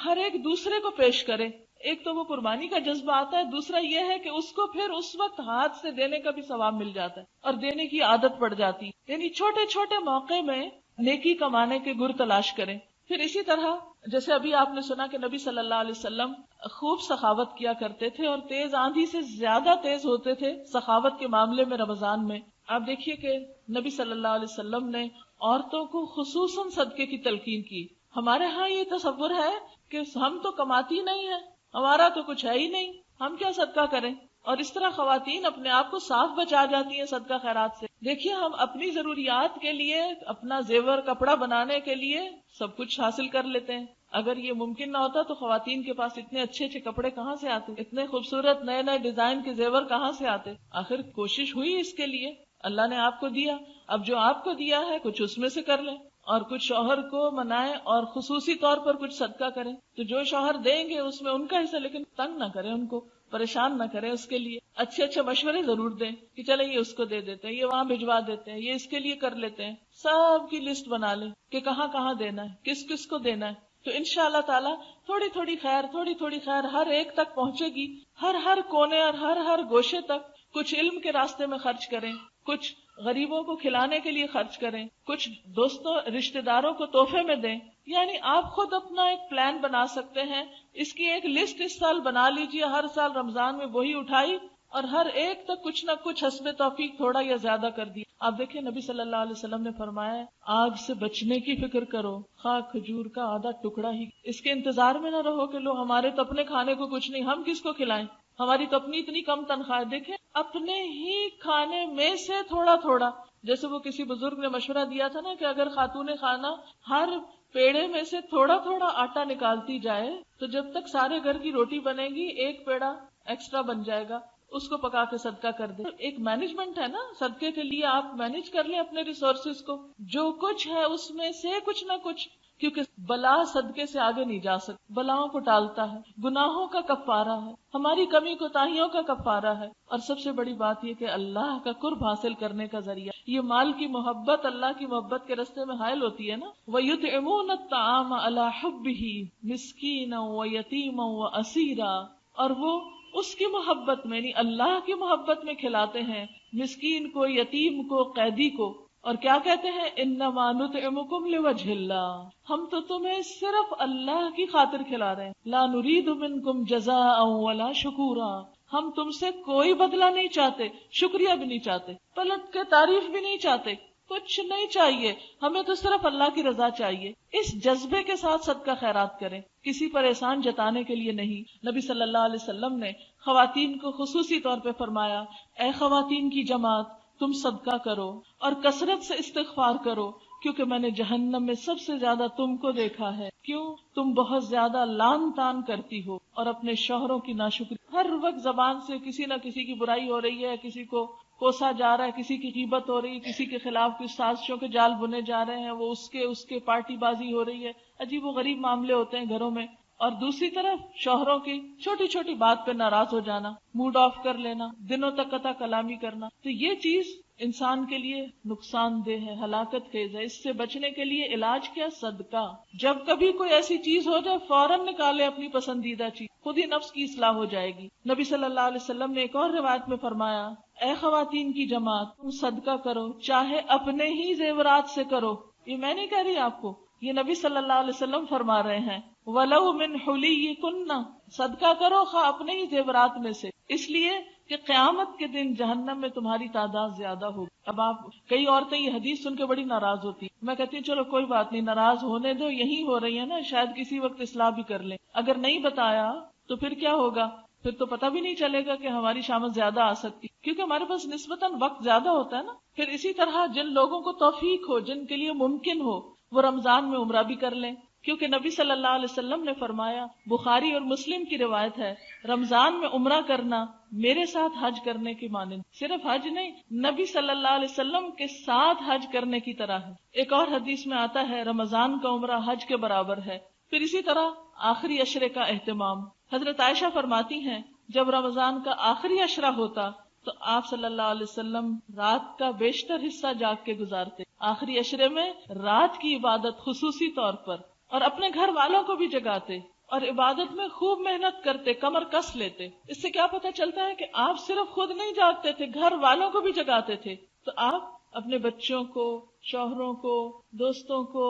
ہر ایک دوسرے کو پیش کرے. ایک تو وہ قربانی کا جذبہ آتا ہے، دوسرا یہ ہے کہ اس کو پھر اس وقت ہاتھ سے دینے کا بھی ثواب مل جاتا ہے اور دینے کی عادت پڑ جاتی. یعنی چھوٹے چھوٹے موقع میں نیکی کمانے کے گر تلاش کریں. پھر اسی طرح جیسے ابھی آپ نے سنا کہ نبی صلی اللہ علیہ وسلم خوب سخاوت کیا کرتے تھے اور تیز آندھی سے زیادہ تیز ہوتے تھے سخاوت کے معاملے میں رمضان میں. آپ دیکھیے کہ نبی صلی اللہ علیہ وسلم نے عورتوں کو خصوصاً صدقے کی تلقین کی. ہمارے ہاں یہ تصور ہے کہ ہم تو کماتی نہیں ہیں، ہمارا تو کچھ ہے ہی نہیں، ہم کیا صدقہ کریں. اور اس طرح خواتین اپنے آپ کو صاف بچا جاتی ہیں صدقہ خیرات سے. دیکھیے ہم اپنی ضروریات کے لیے، اپنا زیور کپڑا بنانے کے لیے سب کچھ حاصل کر لیتے ہیں. اگر یہ ممکن نہ ہوتا تو خواتین کے پاس اتنے اچھے اچھے کپڑے کہاں سے آتے، اتنے خوبصورت نئے نئے ڈیزائن کے زیور کہاں سے آتے. آخر کوشش ہوئی اس کے لیے، اللہ نے آپ کو دیا. اب جو آپ کو دیا ہے کچھ اس میں سے کر لیں اور کچھ شوہر کو منائیں اور خصوصی طور پر کچھ صدقہ کریں. تو جو شوہر دیں گے اس میں ان کا حصہ، لیکن تنگ نہ کریں، ان کو پریشان نہ کریں. اس کے لیے اچھے اچھے مشورے ضرور دیں کہ چلیں یہ اس کو دے دیتے ہیں، یہ وہاں بھجوا دیتے ہیں، یہ اس کے لیے کر لیتے ہیں. سب کی لسٹ بنا لیں کہ کہاں کہاں دینا ہے، کس کس کو دینا ہے. تو انشاءاللہ تعالی تھوڑی تھوڑی خیر ہر ایک تک پہنچے گی. ہر کونے اور ہر گوشے تک. کچھ علم کے راستے میں خرچ کریں، کچھ غریبوں کو کھلانے کے لیے خرچ کریں، کچھ دوستوں رشتہ داروں کو تحفے میں دیں. یعنی آپ خود اپنا ایک پلان بنا سکتے ہیں. اس کی ایک لسٹ اس سال بنا لیجئے، ہر سال رمضان میں وہی اٹھائی اور ہر ایک تک کچھ نہ کچھ حسب توفیق تھوڑا یا زیادہ کر دی. آپ دیکھیں نبی صلی اللہ علیہ وسلم نے فرمایا آگ سے بچنے کی فکر کرو، خواہ کھجور کا آدھا ٹکڑا ہی. اس کے انتظار میں نہ رہو کہ لو ہمارے تو اپنے کھانے کو کچھ نہیں، ہم کس کو کھلائیں، ہماری تو اپنی اتنی کم تنخواہ. دیکھیں اپنے ہی کھانے میں سے تھوڑا تھوڑا. جیسے وہ کسی بزرگ نے مشورہ دیا تھا نا کہ اگر خاتون خانہ ہر پیڑے میں سے تھوڑا تھوڑا آٹا نکالتی جائے تو جب تک سارے گھر کی روٹی بنے گی ایک پیڑا ایکسٹرا بن جائے گا، اس کو پکا کے صدقہ کر دے. ایک مینجمنٹ ہے نا صدقے کے لیے، آپ مینج کر لیں اپنے ریسورسز کو، جو کچھ ہے اس میں سے کچھ نہ کچھ. کیونکہ بلا صدقے سے آگے نہیں جا سکتی، بلاؤں کو ٹالتا ہے، گناہوں کا کفارہ ہے، ہماری کمی کوتاہیوں کا کفارہ ہے، اور سب سے بڑی بات یہ کہ اللہ کا قرب حاصل کرنے کا ذریعہ. یہ مال کی محبت اللہ کی محبت کے راستے میں حائل ہوتی ہے نا. وَيُطْعِمُونَ الطَّعَامَ عَلَى حُبِّهِ مِسْكِينًا وَيَتِيمًا وَأَسِيرًا، اور وہ اس کی محبت میں یعنی اللہ کی محبت میں کھلاتے ہیں مسکین کو، یتیم کو، قیدی کو. اور کیا کہتے ہیں انما نطعمکم لوجہ اللہ، ہم تو تمہیں صرف اللہ کی خاطر کھلا رہے ہیں. لا نرید منکم جزاء ولا شکورا، ہم تم سے کوئی بدلہ نہیں چاہتے، شکریہ بھی نہیں چاہتے، پلٹ کے تعریف بھی نہیں چاہتے، کچھ نہیں چاہیے، ہمیں تو صرف اللہ کی رضا چاہیے. اس جذبے کے ساتھ صدقہ خیرات کریں، کسی پر احسان جتانے کے لیے نہیں. نبی صلی اللہ علیہ وسلم نے خواتین کو خصوصی طور پہ فرمایا اے خواتین کی جماعت تم صدقہ کرو اور کثرت سے استغفار کرو، کیونکہ میں نے جہنم میں سب سے زیادہ تم کو دیکھا ہے. کیوں؟ تم بہت زیادہ لان تان کرتی ہو اور اپنے شوہروں کی ناشکری. ہر وقت زبان سے کسی نہ کسی کی برائی ہو رہی ہے، کسی کو کوسا جا رہا ہے، کسی کی غیبت ہو رہی ہے، کسی کے خلاف کچھ سازشوں کے جال بنے جا رہے ہیں، وہ اس کے پارٹی بازی ہو رہی ہے، عجیب و غریب معاملے ہوتے ہیں گھروں میں. اور دوسری طرف شوہروں کی چھوٹی چھوٹی بات پہ ناراض ہو جانا، موڈ آف کر لینا، دنوں تک قطع کلامی کرنا. تو یہ چیز انسان کے لیے نقصان دہ ہے، ہلاکت خیز ہے. اس سے بچنے کے لیے علاج کیا؟ صدقہ. جب کبھی کوئی ایسی چیز ہو جائے فوراً نکالے اپنی پسندیدہ چیز، خود ہی نفس کی اصلاح ہو جائے گی. نبی صلی اللہ علیہ وسلم نے ایک اور روایت میں فرمایا اے خواتین کی جماعت تم صدقہ کرو، چاہے اپنے ہی زیورات سے کرو. یہ میں نہیں کہہ رہی آپ کو، یہ نبی صلی اللہ علیہ وسلم فرما رہے ہیں وَلَوْ مِنْ حُلِيِّكُنَّ، صدقہ کرو خواہ اپنے ہی زیورات میں سے، اس لیے کہ قیامت کے دن جہنم میں تمہاری تعداد زیادہ ہوگی۔ اب آپ کئی عورتیں یہ حدیث سن کے بڑی ناراض ہوتی ہیں، میں کہتی ہوں چلو کوئی بات نہیں، ناراض ہونے دو، یہی ہو رہی ہے نا، شاید کسی وقت اصلاح بھی کر لیں۔ اگر نہیں بتایا تو پھر کیا ہوگا؟ پھر تو پتہ بھی نہیں چلے گا کہ ہماری شامت زیادہ آ سکتی، کیونکہ ہمارے پاس نسبتاً وقت زیادہ ہوتا ہے نا۔ پھر اسی طرح جن لوگوں کو توفیق ہو، جن کے لیے ممکن ہو، وہ رمضان میں عمرہ بھی کر لیں، کیونکہ نبی صلی اللہ علیہ وسلم نے فرمایا، بخاری اور مسلم کی روایت ہے، رمضان میں عمرہ کرنا میرے ساتھ حج کرنے کی مانند، صرف حج نہیں، نبی صلی اللہ علیہ وسلم کے ساتھ حج کرنے کی طرح ہے۔ ایک اور حدیث میں آتا ہے رمضان کا عمرہ حج کے برابر ہے۔ پھر اسی طرح آخری عشرے کا اہتمام، حضرت عائشہ فرماتی ہیں جب رمضان کا آخری عشرہ ہوتا تو آپ صلی اللہ علیہ وسلم رات کا بیشتر حصہ جاگ کے گزارتے، آخری عشرے میں رات کی عبادت خصوصی طور پر، اور اپنے گھر والوں کو بھی جگاتے اور عبادت میں خوب محنت کرتے، کمر کس لیتے۔ اس سے کیا پتہ چلتا ہے کہ آپ صرف خود نہیں جاگتے تھے، گھر والوں کو بھی جگاتے تھے۔ تو آپ اپنے بچوں کو، شوہروں کو، دوستوں کو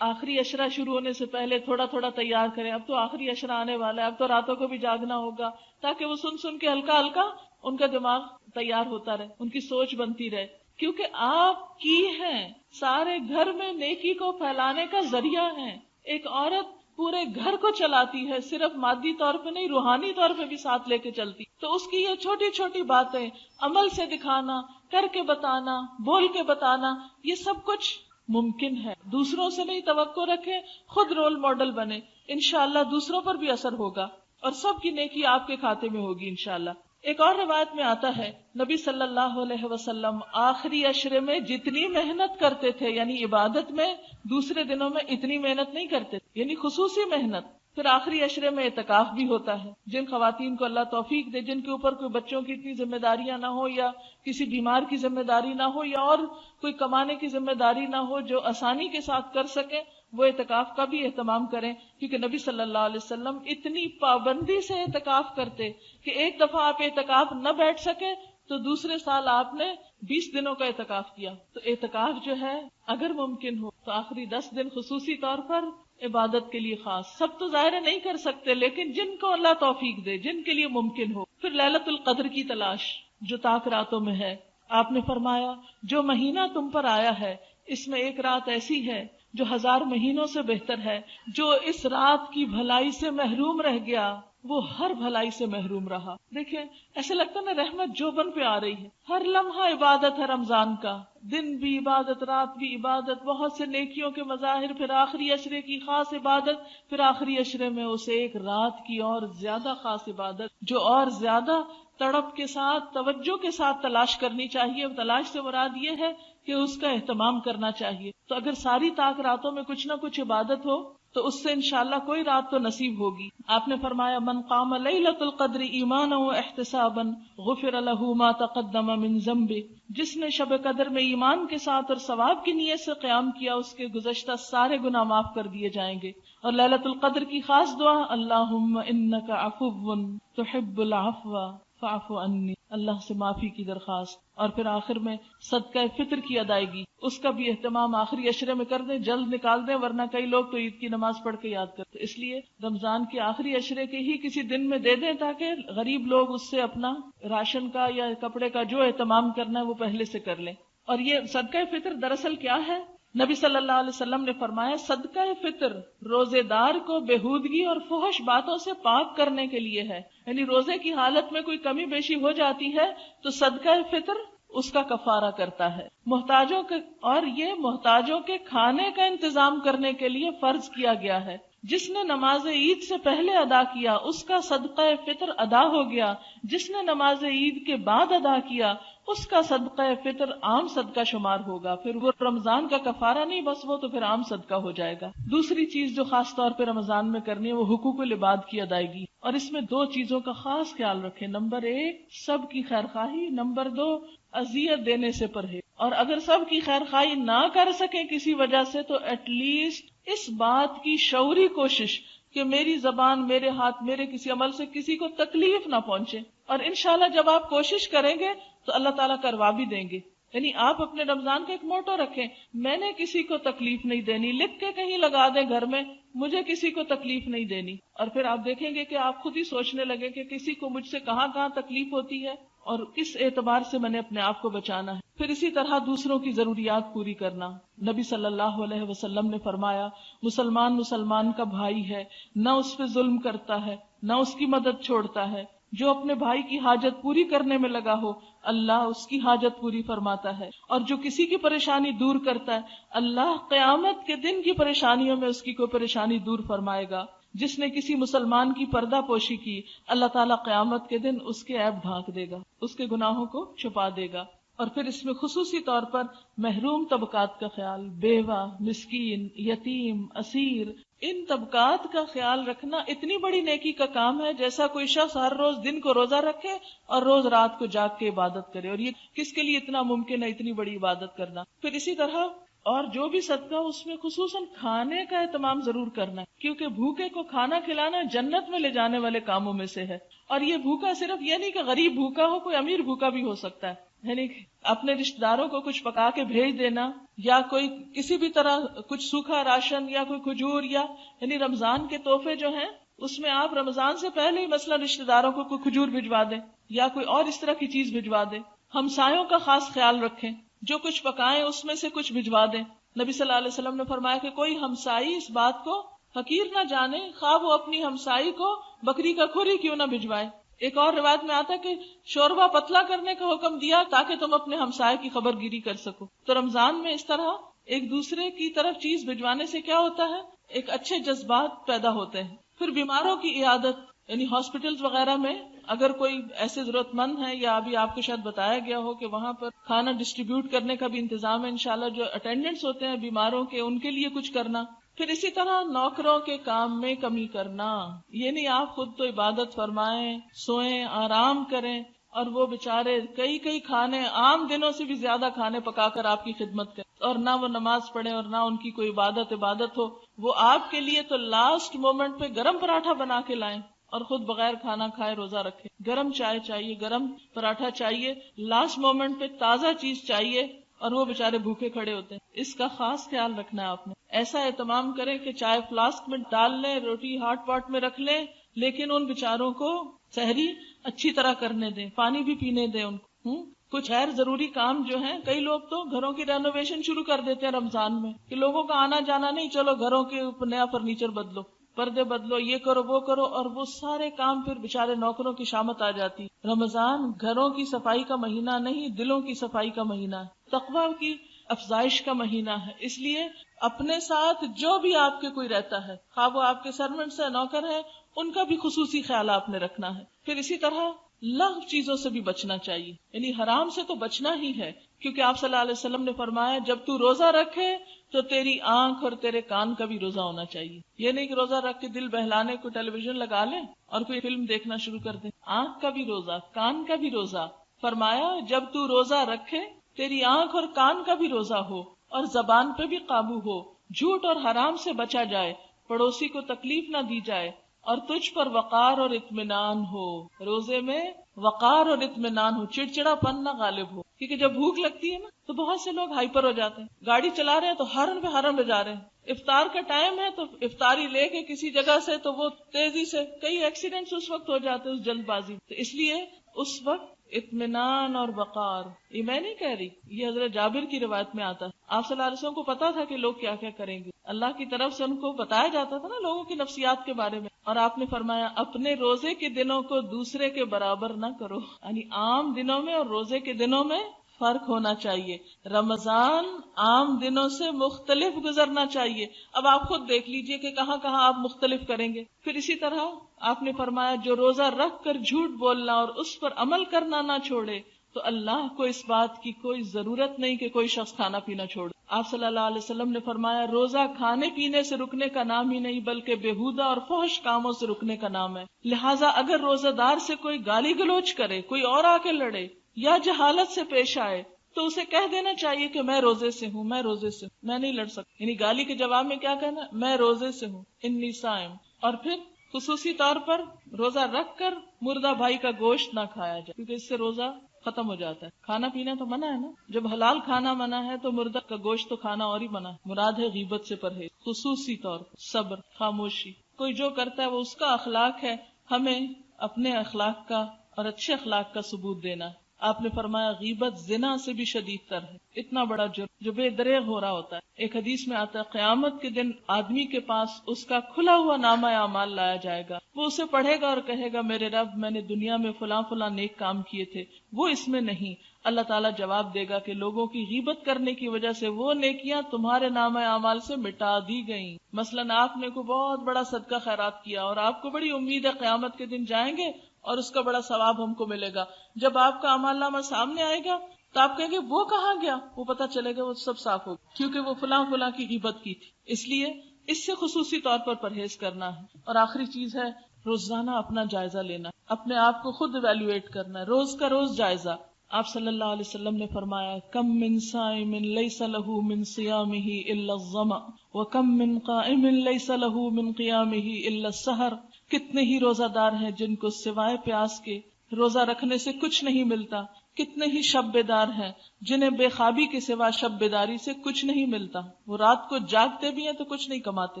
آخری عشرہ شروع ہونے سے پہلے تھوڑا تھوڑا تیار کریں۔ اب تو آخری عشرہ آنے والا ہے، اب تو راتوں کو بھی جاگنا ہوگا، تاکہ وہ سن سن کے ہلکا ہلکا ان کا دماغ تیار ہوتا رہے، ان کی سوچ بنتی رہے، کیونکہ آپ کی ہیں سارے گھر میں نیکی کو پھیلانے کا ذریعہ ہیں۔ ایک عورت پورے گھر کو چلاتی ہے، صرف مادی طور پہ نہیں، روحانی طور پہ بھی ساتھ لے کے چلتی۔ تو اس کی یہ چھوٹی چھوٹی باتیں عمل سے دکھانا، کر کے بتانا، بول کے بتانا، یہ سب کچھ ممکن ہے۔ دوسروں سے نہیں توقع رکھیں، خود رول ماڈل بنے، انشاءاللہ دوسروں پر بھی اثر ہوگا اور سب کی نیکی آپ کے کھاتے میں ہوگی انشاءاللہ۔ ایک اور روایت میں آتا ہے نبی صلی اللہ علیہ وسلم آخری عشرے میں جتنی محنت کرتے تھے، یعنی عبادت میں، دوسرے دنوں میں اتنی محنت نہیں کرتے، یعنی خصوصی محنت۔ پھر آخری عشرے میں اعتکاف بھی ہوتا ہے۔ جن خواتین کو اللہ توفیق دے، جن کے اوپر کوئی بچوں کی اتنی ذمہ داریاں نہ ہو، یا کسی بیمار کی ذمہ داری نہ ہو، یا اور کوئی کمانے کی ذمہ داری نہ ہو، جو آسانی کے ساتھ کر سکیں، وہ اعتکاف کا بھی اہتمام کریں، کیونکہ نبی صلی اللہ علیہ وسلم اتنی پابندی سے اعتکاف کرتے کہ ایک دفعہ آپ اعتکاف نہ بیٹھ سکے تو دوسرے سال آپ نے 20 دنوں کا اعتکاف کیا۔ تو اعتکاف جو ہے اگر ممکن ہو تو آخری 10 دن خصوصی طور پر عبادت کے لیے خاص، سب تو ظاہر نہیں کر سکتے، لیکن جن کو اللہ توفیق دے، جن کے لیے ممکن ہو۔ پھر لیلۃ القدر کی تلاش جو طاق راتوں میں ہے، آپ نے فرمایا جو مہینہ تم پر آیا ہے اس میں ایک رات ایسی ہے جو 1000 مہینوں سے بہتر ہے، جو اس رات کی بھلائی سے محروم رہ گیا وہ ہر بھلائی سے محروم رہا۔ دیکھیں ایسے لگتا نا رحمت جوبن پہ آ رہی ہے، ہر لمحہ عبادت ہے رمضان کا، دن بھی عبادت، رات بھی عبادت، بہت سے نیکیوں کے مظاہر، پھر آخری عشرے کی خاص عبادت، پھر آخری عشرے میں اسے ایک رات کی اور زیادہ خاص عبادت جو اور زیادہ تڑپ کے ساتھ، توجہ کے ساتھ تلاش کرنی چاہیے۔ تلاش سے مراد یہ ہے کہ اس کا اہتمام کرنا چاہیے۔ تو اگر ساری طاق راتوں میں کچھ نہ کچھ عبادت ہو تو اس سے انشاءاللہ کوئی رات تو نصیب ہوگی۔ آپ نے فرمایا من قام لیلۃ القدر ایمانا واحتسابا غفر له ما تقدم من ذنبه، جس نے شب قدر میں ایمان کے ساتھ اور ثواب کی نیت سے قیام کیا اس کے گزشتہ سارے گناہ معاف کر دیے جائیں گے۔ اور لیلۃ القدر کی خاص دعا اللہم انک عفو تحب العفو فاعف عنی، اللہ سے معافی کی درخواست۔ اور پھر آخر میں صدقہ فطر کی ادائیگی، اس کا بھی اہتمام آخری عشرے میں کر دیں، جلد نکال دیں، ورنہ کئی لوگ تو عید کی نماز پڑھ کے یاد کرتے، اس لیے رمضان کے آخری عشرے کے ہی کسی دن میں دے دیں تاکہ غریب لوگ اس سے اپنا راشن کا یا کپڑے کا جو اہتمام کرنا ہے وہ پہلے سے کر لیں۔ اور یہ صدقہ فطر دراصل کیا ہے؟ نبی صلی اللہ علیہ وسلم نے فرمایا صدقہ فطر روزے دار کو بےہودگی اور فحش باتوں سے پاک کرنے کے لیے ہے، یعنی روزے کی حالت میں کوئی کمی بیشی ہو جاتی ہے تو صدقہ فطر اس کا کفارہ کرتا ہے۔ محتاجوں کے، اور یہ محتاجوں کے کھانے کا انتظام کرنے کے لیے فرض کیا گیا ہے۔ جس نے نماز عید سے پہلے ادا کیا اس کا صدقہ فطر ادا ہو گیا، جس نے نماز عید کے بعد ادا کیا اس کا صدقہ فطر عام صدقہ شمار ہوگا، پھر وہ رمضان کا کفارہ نہیں، بس وہ تو پھر عام صدقہ ہو جائے گا۔ دوسری چیز جو خاص طور پہ رمضان میں کرنی ہے وہ حقوق العباد کی ادائیگی، اور اس میں 2 چیزوں کا خاص خیال رکھیں۔ نمبر 1 سب کی خیر خواہی، نمبر 2 اذیت دینے سے پرہیز۔ اور اگر سب کی خیر خواہی نہ کر سکیں کسی وجہ سے تو ایٹ لیسٹ اس بات کی شعوری کوشش کہ میری زبان، میرے ہاتھ، میرے کسی عمل سے کسی کو تکلیف نہ پہنچے، اور انشاءاللہ جب آپ کوشش کریں گے تو اللہ تعالیٰ کروا بھی دیں گے۔ یعنی آپ اپنے رمضان کا ایک موٹو رکھیں، میں نے کسی کو تکلیف نہیں دینی، لکھ کے کہیں لگا دیں گھر میں، مجھے کسی کو تکلیف نہیں دینی. اور پھر آپ دیکھیں گے کہ آپ خود ہی سوچنے لگے کہ کسی کو مجھ سے کہاں کہاں تکلیف ہوتی ہے اور کس اعتبار سے میں نے اپنے آپ کو بچانا ہے. پھر اسی طرح دوسروں کی ضروریات پوری کرنا. نبی صلی اللہ علیہ وسلم نے فرمایا مسلمان کا بھائی ہے، نہ اس پہ ظلم کرتا ہے نہ اس کی مدد چھوڑتا ہے. جو اپنے بھائی کی حاجت پوری کرنے میں لگا ہو اللہ اس کی حاجت پوری فرماتا ہے، اور جو کسی کی پریشانی دور کرتا ہے اللہ قیامت کے دن کی پریشانیوں میں اس کی کوئی پریشانی دور فرمائے گا. جس نے کسی مسلمان کی پردہ پوشی کی اللہ تعالیٰ قیامت کے دن اس کے عیب ڈھانک دے گا، اس کے گناہوں کو چھپا دے گا. اور پھر اس میں خصوصی طور پر محروم طبقات کا خیال، بیوہ، مسکین، یتیم، اسیر، ان طبقات کا خیال رکھنا اتنی بڑی نیکی کا کام ہے جیسا کوئی شخص ہر روز دن کو روزہ رکھے اور روز رات کو جاگ کے عبادت کرے. اور یہ کس کے لیے اتنا ممکن ہے اتنی بڑی عبادت کرنا. پھر اسی طرح اور جو بھی صدقہ اس میں خصوصاً کھانے کا اہتمام ضرور کرنا ہے، کیونکہ بھوکے کو کھانا کھلانا جنت میں لے جانے والے کاموں میں سے ہے. اور یہ بھوکا صرف یہ نہیں کہ غریب بھوکا ہو، کوئی امیر بھوکا بھی ہو سکتا ہے. یعنی اپنے رشتہ داروں کو کچھ پکا کے بھیج دینا، یا کوئی کسی بھی طرح کچھ سوکھا راشن یا کوئی کھجور، یا یعنی رمضان کے تحفے جو ہیں اس میں آپ رمضان سے پہلے ہی مثلا رشتہ داروں کو کوئی کھجور بھجوا دیں یا کوئی اور اس طرح کی چیز بھجوا دیں. ہمسایوں کا خاص خیال رکھیں، جو کچھ پکائیں اس میں سے کچھ بھجوا دیں. نبی صلی اللہ علیہ وسلم نے فرمایا کہ کوئی ہمسائی اس بات کو حقیر نہ جانے خواہ وہ اپنی ہمسائی کو بکری کا کھر ہی کیوں نہ بھجوائے. ایک اور روایت میں آتا ہے کہ شوربہ پتلا کرنے کا حکم دیا تاکہ تم اپنے ہمسائے کی خبر گیری کر سکو. تو رمضان میں اس طرح ایک دوسرے کی طرف چیز بھجوانے سے کیا ہوتا ہے، ایک اچھے جذبات پیدا ہوتے ہیں. پھر بیماروں کی عیادت، یعنی ہاسپٹلز وغیرہ میں اگر کوئی ایسے ضرورت مند ہے، یا ابھی آپ کو شاید بتایا گیا ہو کہ وہاں پر کھانا ڈسٹریبیوٹ کرنے کا بھی انتظام ہے انشاءاللہ، جو اٹینڈنٹس ہوتے ہیں بیماروں کے ان کے لیے کچھ کرنا. پھر اسی طرح نوکروں کے کام میں کمی کرنا، یہ نہیں آپ خود تو عبادت فرمائیں، سوئیں، آرام کریں، اور وہ بےچارے کئی کھانے عام دنوں سے بھی زیادہ کھانے پکا کر آپ کی خدمت کریں، اور نہ وہ نماز پڑھیں اور نہ ان کی کوئی عبادت ہو. وہ آپ کے لیے تو لاسٹ مومنٹ پہ گرم پراٹھا بنا کے لائیں اور خود بغیر کھانا کھائے روزہ رکھیں. گرم چائے چاہیے، گرم پراٹھا چاہیے، لاسٹ مومنٹ پہ تازہ چیز چاہیے، اور وہ بےچارے بھوکے کھڑے ہوتے ہیں. اس کا خاص خیال رکھنا ہے آپ نے. ایسا اہتمام کریں کہ چائے فلاسک میں ڈال لیں، روٹی ہاٹ پاٹ میں رکھ لیں، لیکن ان بےچاروں کو سحری اچھی طرح کرنے دیں، پانی بھی پینے دیں ان کو. کچھ غیر ضروری کام جو ہیں، کئی لوگ تو گھروں کی رینوویشن شروع کر دیتے ہیں رمضان میں کہ لوگوں کا آنا جانا نہیں، چلو گھروں کے نیا فرنیچر بدلو، پردے بدلو، یہ کرو وہ کرو، اور وہ سارے کام پھر بےچارے نوکروں کی شامت آ جاتی. رمضان گھروں کی صفائی کا مہینہ نہیں، دلوں کی صفائی کا مہینہ ہے، تقویٰ کی افزائش کا مہینہ ہے. اس لیے اپنے ساتھ جو بھی آپ کے کوئی رہتا ہے، خواہ وہ آپ کے سرونٹس ہیں، نوکر ہیں، ان کا بھی خصوصی خیال آپ نے رکھنا ہے. پھر اسی طرح لغو چیزوں سے بھی بچنا چاہیے، یعنی حرام سے تو بچنا ہی ہے، کیونکہ آپ صلی اللہ علیہ وسلم نے فرمایا جب تو روزہ رکھے تو تیری آنکھ اور تیرے کان کا بھی روزہ ہونا چاہیے. یہ نہیں کہ روزہ رکھ کے دل بہلانے کو ٹیلی ویژن لگا لیں اور کوئی فلم دیکھنا شروع کر دیں. آنکھ کا بھی روزہ، کان کا بھی روزہ. فرمایا جب تو روزہ رکھے تیری آنکھ اور کان کا بھی روزہ ہو، اور زبان پہ بھی قابو ہو، جھوٹ اور حرام سے بچا جائے، پڑوسی کو تکلیف نہ دی جائے، اور تجھ پر وقار اور اطمینان ہو. روزے میں وقار اور اطمینان ہو، چڑچڑا پن نہ غالب ہو. کیونکہ جب بھوک لگتی ہے نا تو بہت سے لوگ ہائپر ہو جاتے ہیں، گاڑی چلا رہے ہیں تو ہارن پہ ہارن بجا رہے ہیں. افطار کا ٹائم ہے تو افطاری لے کے کسی جگہ سے تو وہ تیزی سے، کئی ایکسیڈنٹس اس وقت ہو جاتے ہیں اس جلد بازی. تو اس لیے اس وقت اطمینان اور وقار، یہ میں نہیں کہہ رہی، یہ حضرت جابر کی روایت میں آتا ہے. آپ صلی اللہ علیہ وسلم کو پتا تھا کہ لوگ کیا کیا کریں گے، اللہ کی طرف سے ان کو بتایا جاتا تھا نا لوگوں کی نفسیات کے بارے میں. اور آپ نے فرمایا اپنے روزے کے دنوں کو دوسرے کے برابر نہ کرو، یعنی عام دنوں میں اور روزے کے دنوں میں فرق ہونا چاہیے. رمضان عام دنوں سے مختلف گزرنا چاہیے. اب آپ خود دیکھ لیجئے کہ کہاں کہاں آپ مختلف کریں گے. پھر اسی طرح آپ نے فرمایا جو روزہ رکھ کر جھوٹ بولنا اور اس پر عمل کرنا نہ چھوڑے تو اللہ کو اس بات کی کوئی ضرورت نہیں کہ کوئی شخص کھانا پینا چھوڑے. آپ صلی اللہ علیہ وسلم نے فرمایا روزہ کھانے پینے سے رکنے کا نام ہی نہیں بلکہ بےہودہ اور فحش کاموں سے رکنے کا نام ہے. لہٰذا اگر روزہ دار سے کوئی گالی گلوچ کرے، کوئی اور آ کے لڑے یا جہالت سے پیش آئے تو اسے کہہ دینا چاہیے کہ میں روزے سے ہوں، میں روزے سے ہوں، میں نہیں لڑ سکتا. یعنی گالی کے جواب میں کیا کہنا، میں روزے سے ہوں، انی صائم. اور پھر خصوصی طور پر روزہ رکھ کر مردہ بھائی کا گوشت نہ کھایا جائے، کیونکہ اس سے روزہ ختم ہو جاتا ہے. کھانا پینا تو منع ہے نا. جب حلال کھانا منع ہے تو مردہ کا گوشت تو کھانا اور ہی منع ہے. مراد ہے غیبت سے پرہیز، خصوصی طور پر صبر، خاموشی. کوئی جو کرتا ہے وہ اس کا اخلاق ہے، ہمیں اپنے اخلاق کا اور اچھے اخلاق کا ثبوت دینا ہے. آپ نے فرمایا غیبت زنا سے بھی شدید تر ہے. اتنا بڑا جرم جو بے دریغ ہو رہا ہوتا ہے. ایک حدیث میں آتا ہے قیامت کے دن آدمی کے پاس اس کا کھلا ہوا نامہ اعمال لایا جائے گا. وہ اسے پڑھے گا اور کہے گا میرے رب میں نے دنیا میں فلاں فلاں نیک کام کیے تھے، وہ اس میں نہیں. اللہ تعالیٰ جواب دے گا کہ لوگوں کی غیبت کرنے کی وجہ سے وہ نیکیاں تمہارے نامہ اعمال سے مٹا دی گئیں. مثلاً آپ نے کوئی بہت بڑا صدقہ خیرات کیا اور آپ کو بڑی امید ہے قیامت کے دن جائیں گے اور اس کا بڑا ثواب ہم کو ملے گا. جب آپ کا اعمال نامہ سامنے آئے گا تو آپ کہیں گے وہ کہاں گیا؟ وہ پتہ چلے گا وہ سب صاف ہوگا کیونکہ وہ فلاں فلاں کی غیبت کی تھی. اس لیے اس سے خصوصی طور پر پرہیز کرنا ہے. اور آخری چیز ہے روزانہ اپنا جائزہ لینا، اپنے آپ کو خود ایویلویٹ کرنا ہے، روز کا روز جائزہ. آپ صلی اللہ علیہ وسلم نے فرمایا کم من صائم لیس له من صیامہ الا الظمأ وکم من قائم لیس له من قیامہ الا السحر. کتنے ہی روزہ دار ہیں جن کو سوائے پیاس کے روزہ رکھنے سے کچھ نہیں ملتا. کتنے ہی شب بیدار ہیں جنہیں بے خوابی کے سوا شب بیداری سے کچھ نہیں ملتا. وہ رات کو جاگتے بھی ہیں تو کچھ نہیں کماتے.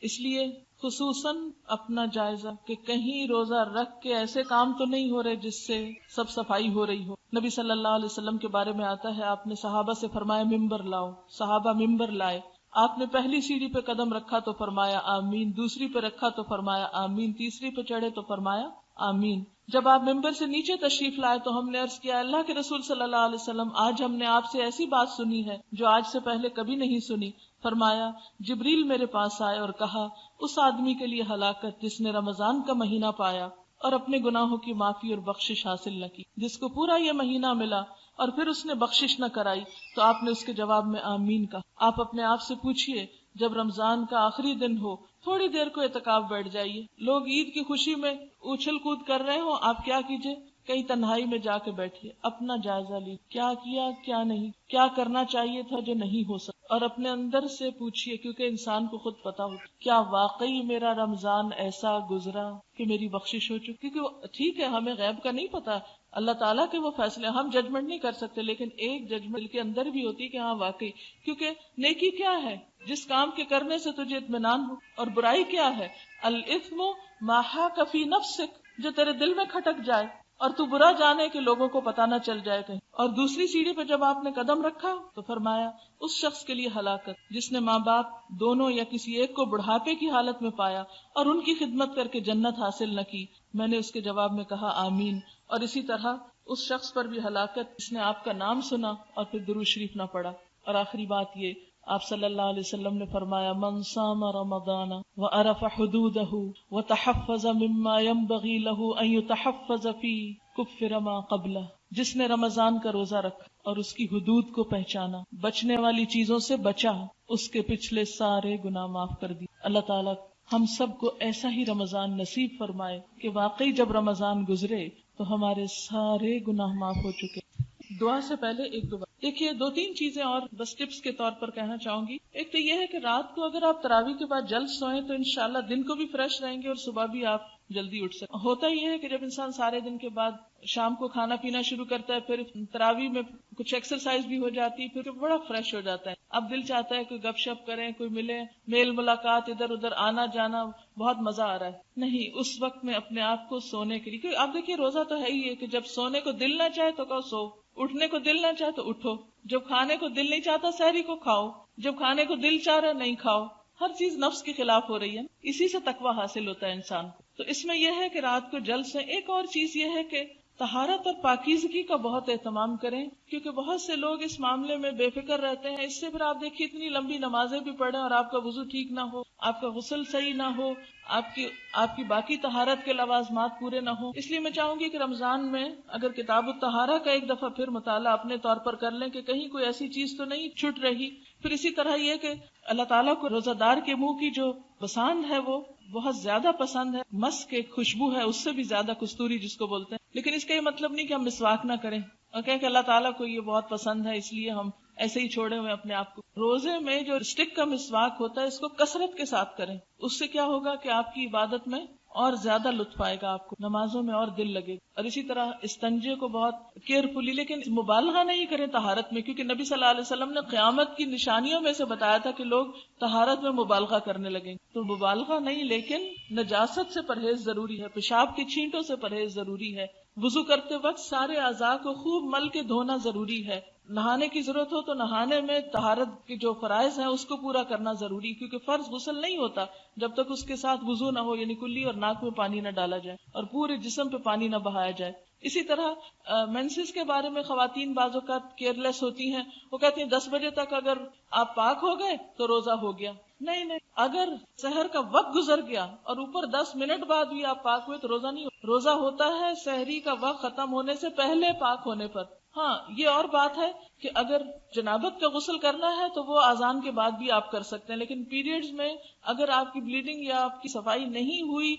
اس لیے خصوصاً اپنا جائزہ کہ کہیں روزہ رکھ کے ایسے کام تو نہیں ہو رہے جس سے سب صفائی ہو رہی ہو. نبی صلی اللہ علیہ وسلم کے بارے میں آتا ہے آپ نے صحابہ سے فرمایا ممبر لاؤ. صحابہ ممبر لائے. آپ نے پہلی سیڑھی پہ قدم رکھا تو فرمایا آمین، دوسری پہ رکھا تو فرمایا آمین، تیسری پہ چڑھے تو فرمایا آمین. جب آپ ممبر سے نیچے تشریف لائے تو ہم نے عرض کیا اللہ کے رسول صلی اللہ علیہ وسلم آج ہم نے آپ سے ایسی بات سنی ہے جو آج سے پہلے کبھی نہیں سنی. فرمایا جبریل میرے پاس آئے اور کہا اس آدمی کے لیے ہلاکت جس نے رمضان کا مہینہ پایا اور اپنے گناہوں کی معافی اور بخشش حاصل نہ کی. جس کو پورا یہ مہینہ ملا اور پھر اس نے بخشش نہ کرائی تو آپ نے اس کے جواب میں آمین کہا. آپ اپنے آپ سے پوچھئے جب رمضان کا آخری دن ہو تھوڑی دیر کو اعتکاف بیٹھ جائیے. لوگ عید کی خوشی میں اچھل کود کر رہے ہوں، آپ کیا کیجئے کہیں تنہائی میں جا کے بیٹھیے، اپنا جائزہ لیجیے کیا کیا کیا نہیں، کیا کرنا چاہیے تھا جو نہیں ہو سکا. اور اپنے اندر سے پوچھئے کیونکہ انسان کو خود پتا ہوتا کیا واقعی میرا رمضان ایسا گزرا کہ میری بخشش ہو چکی. کیونکہ ٹھیک ہے ہمیں غیب کا نہیں پتا، اللہ تعالیٰ کے وہ فیصلے ہم ججمنٹ نہیں کر سکتے، لیکن ایک ججمنٹ کے اندر بھی ہوتی ہے کہ ہاں واقعی. کیونکہ نیکی کیا ہے؟ جس کام کے کرنے سے تجھے اطمینان ہو. اور برائی کیا ہے؟ الاثم ما حاک فی نفسک، جو تیرے دل میں کھٹک جائے اور تو برا جانے کہ لوگوں کو پتہ نہ چل جائے کہیں. اور دوسری سیڑھی پہ جب آپ نے قدم رکھا تو فرمایا اس شخص کے لیے ہلاکت جس نے ماں باپ دونوں یا کسی ایک کو بڑھاپے کی حالت میں پایا اور ان کی خدمت کر کے جنت حاصل نہ کی. میں نے اس کے جواب میں کہا آمین. اور اسی طرح اس شخص پر بھی ہلاکت جس نے آپ کا نام سنا اور پھر درود شریف نہ پڑھا. اور آخری بات یہ آپ صلی اللہ علیہ وسلم نے فرمایا من صام رمضان وعرف حدودہ وتحفظ مما ينبغي له ان يتحفظ فيه كفر ما قبلہ. جس نے رمضان کا روزہ رکھا اور اس کی حدود کو پہچانا، بچنے والی چیزوں سے بچا، اس کے پچھلے سارے گناہ معاف کر دی. اللہ تعالیٰ ہم سب کو ایسا ہی رمضان نصیب فرمائے کہ واقعی جب رمضان گزرے تو ہمارے سارے گناہ معاف ہو چکے. دعا سے پہلے ایک دعا دیکھیے، 2-3 چیزیں اور بس ٹپس کے طور پر کہنا چاہوں گی. ایک تو یہ ہے کہ رات کو اگر آپ تراویح کے بعد جلد سوئیں تو انشاءاللہ دن کو بھی فریش رہیں گے اور صبح بھی آپ جلدی اٹھ سکتے. ہوتا یہ ہے کہ جب انسان سارے دن کے بعد شام کو کھانا پینا شروع کرتا ہے، پھر تراویح میں کچھ ایکسرسائز بھی ہو جاتی ہے، پھر بڑا فریش ہو جاتا ہے. اب دل چاہتا ہے کوئی گپ شپ کریں، کوئی ملے، میل ملاقات، ادھر ادھر آنا جانا، بہت مزہ آ رہا ہے. نہیں، اس وقت میں اپنے آپ کو سونے کے لیے، کیونکہ آپ دیکھیے روزہ تو ہے ہی ہے کہ جب سونے کو دل نہ چاہے تو کہو سو، اٹھنے کو دل نہ چاہے تو اٹھو، جب کھانے کو دل نہیں چاہتا سحری کو کھاؤ، جب کھانے کو دل چاہ رہا نہیں کھاؤ. ہر چیز نفس کے خلاف ہو رہی ہے، اسی سے تقویٰ حاصل ہوتا ہے انسان کو. تو اس میں یہ ہے کہ رات کو جلد سے. ایک اور چیز یہ ہے کہ طہارت اور پاکیزگی کا بہت اہتمام کریں، کیونکہ بہت سے لوگ اس معاملے میں بے فکر رہتے ہیں. اس سے پھر آپ دیکھیے اتنی لمبی نمازیں بھی پڑھیں اور آپ کا وضو ٹھیک نہ ہو، آپ کا غسل صحیح نہ ہو، آپ کی باقی طہارت کے لوازمات پورے نہ ہوں. اس لیے میں چاہوں گی کہ رمضان میں اگر کتاب الطہارہ کا ایک دفعہ پھر مطالعہ اپنے طور پر کر لیں کہ کہیں کوئی ایسی چیز تو نہیں چھٹ رہی. پھر اسی طرح یہ کہ اللہ تعالیٰ کو روزہ دار کے منہ کی جو پسند ہے وہ بہت زیادہ پسند ہے. مسک ایک خوشبو ہے، اس سے بھی زیادہ کستوری جس کو بولتے ہیں. لیکن اس کا یہ مطلب نہیں کہ ہم مسواک نہ کریں اور کہیں کہ اللہ تعالیٰ کو یہ بہت پسند ہے اس لیے ہم ایسے ہی چھوڑے ہوئے اپنے آپ کو. روزے میں جو اسٹک کا مسواک ہوتا ہے اس کو کثرت کے ساتھ کریں. اس سے کیا ہوگا کہ آپ کی عبادت میں اور زیادہ لطف آئے گا آپ کو، نمازوں میں اور دل لگے گا. اور اسی طرح استنجے کو بہت کیئرفلی، لیکن مبالغہ نہیں کریں طہارت میں، کیونکہ نبی صلی اللہ علیہ وسلم نے قیامت کی نشانیوں میں سے بتایا تھا کہ لوگ طہارت میں مبالغہ کرنے لگیں. تو مبالغہ نہیں، لیکن نجاست سے پرہیز ضروری ہے، پیشاب کی چھینٹوں سے پرہیز ضروری ہے. وضو کرتے وقت سارے اعضاء کو خوب مل کے دھونا ضروری ہے. نہانے کی ضرورت ہو تو نہانے میں طہارت کے جو فرائض ہیں اس کو پورا کرنا ضروری، کیونکہ فرض غسل نہیں ہوتا جب تک اس کے ساتھ وضو نہ ہو، یعنی کلی اور ناک میں پانی نہ ڈالا جائے اور پورے جسم پہ پانی نہ بہایا جائے. اسی طرح مینسز کے بارے میں خواتین بعض اوقات کیئر لیس ہوتی ہیں. وہ کہتی ہیں 10 بجے تک اگر آپ پاک ہو گئے تو روزہ ہو گیا. نہیں، اگر سحر کا وقت گزر گیا اور اوپر 10 منٹ بعد بھی آپ پاک ہوئے تو روزہ نہیں ہو. روزہ ہوتا ہے سحری کا وقت ختم ہونے سے پہلے پاک ہونے پر. ہاں، یہ اور بات ہے کہ اگر جنابت کا غسل کرنا ہے تو وہ اذان کے بعد بھی آپ کر سکتے ہیں، لیکن پیریڈز میں اگر آپ کی بلیڈنگ یا آپ کی صفائی نہیں ہوئی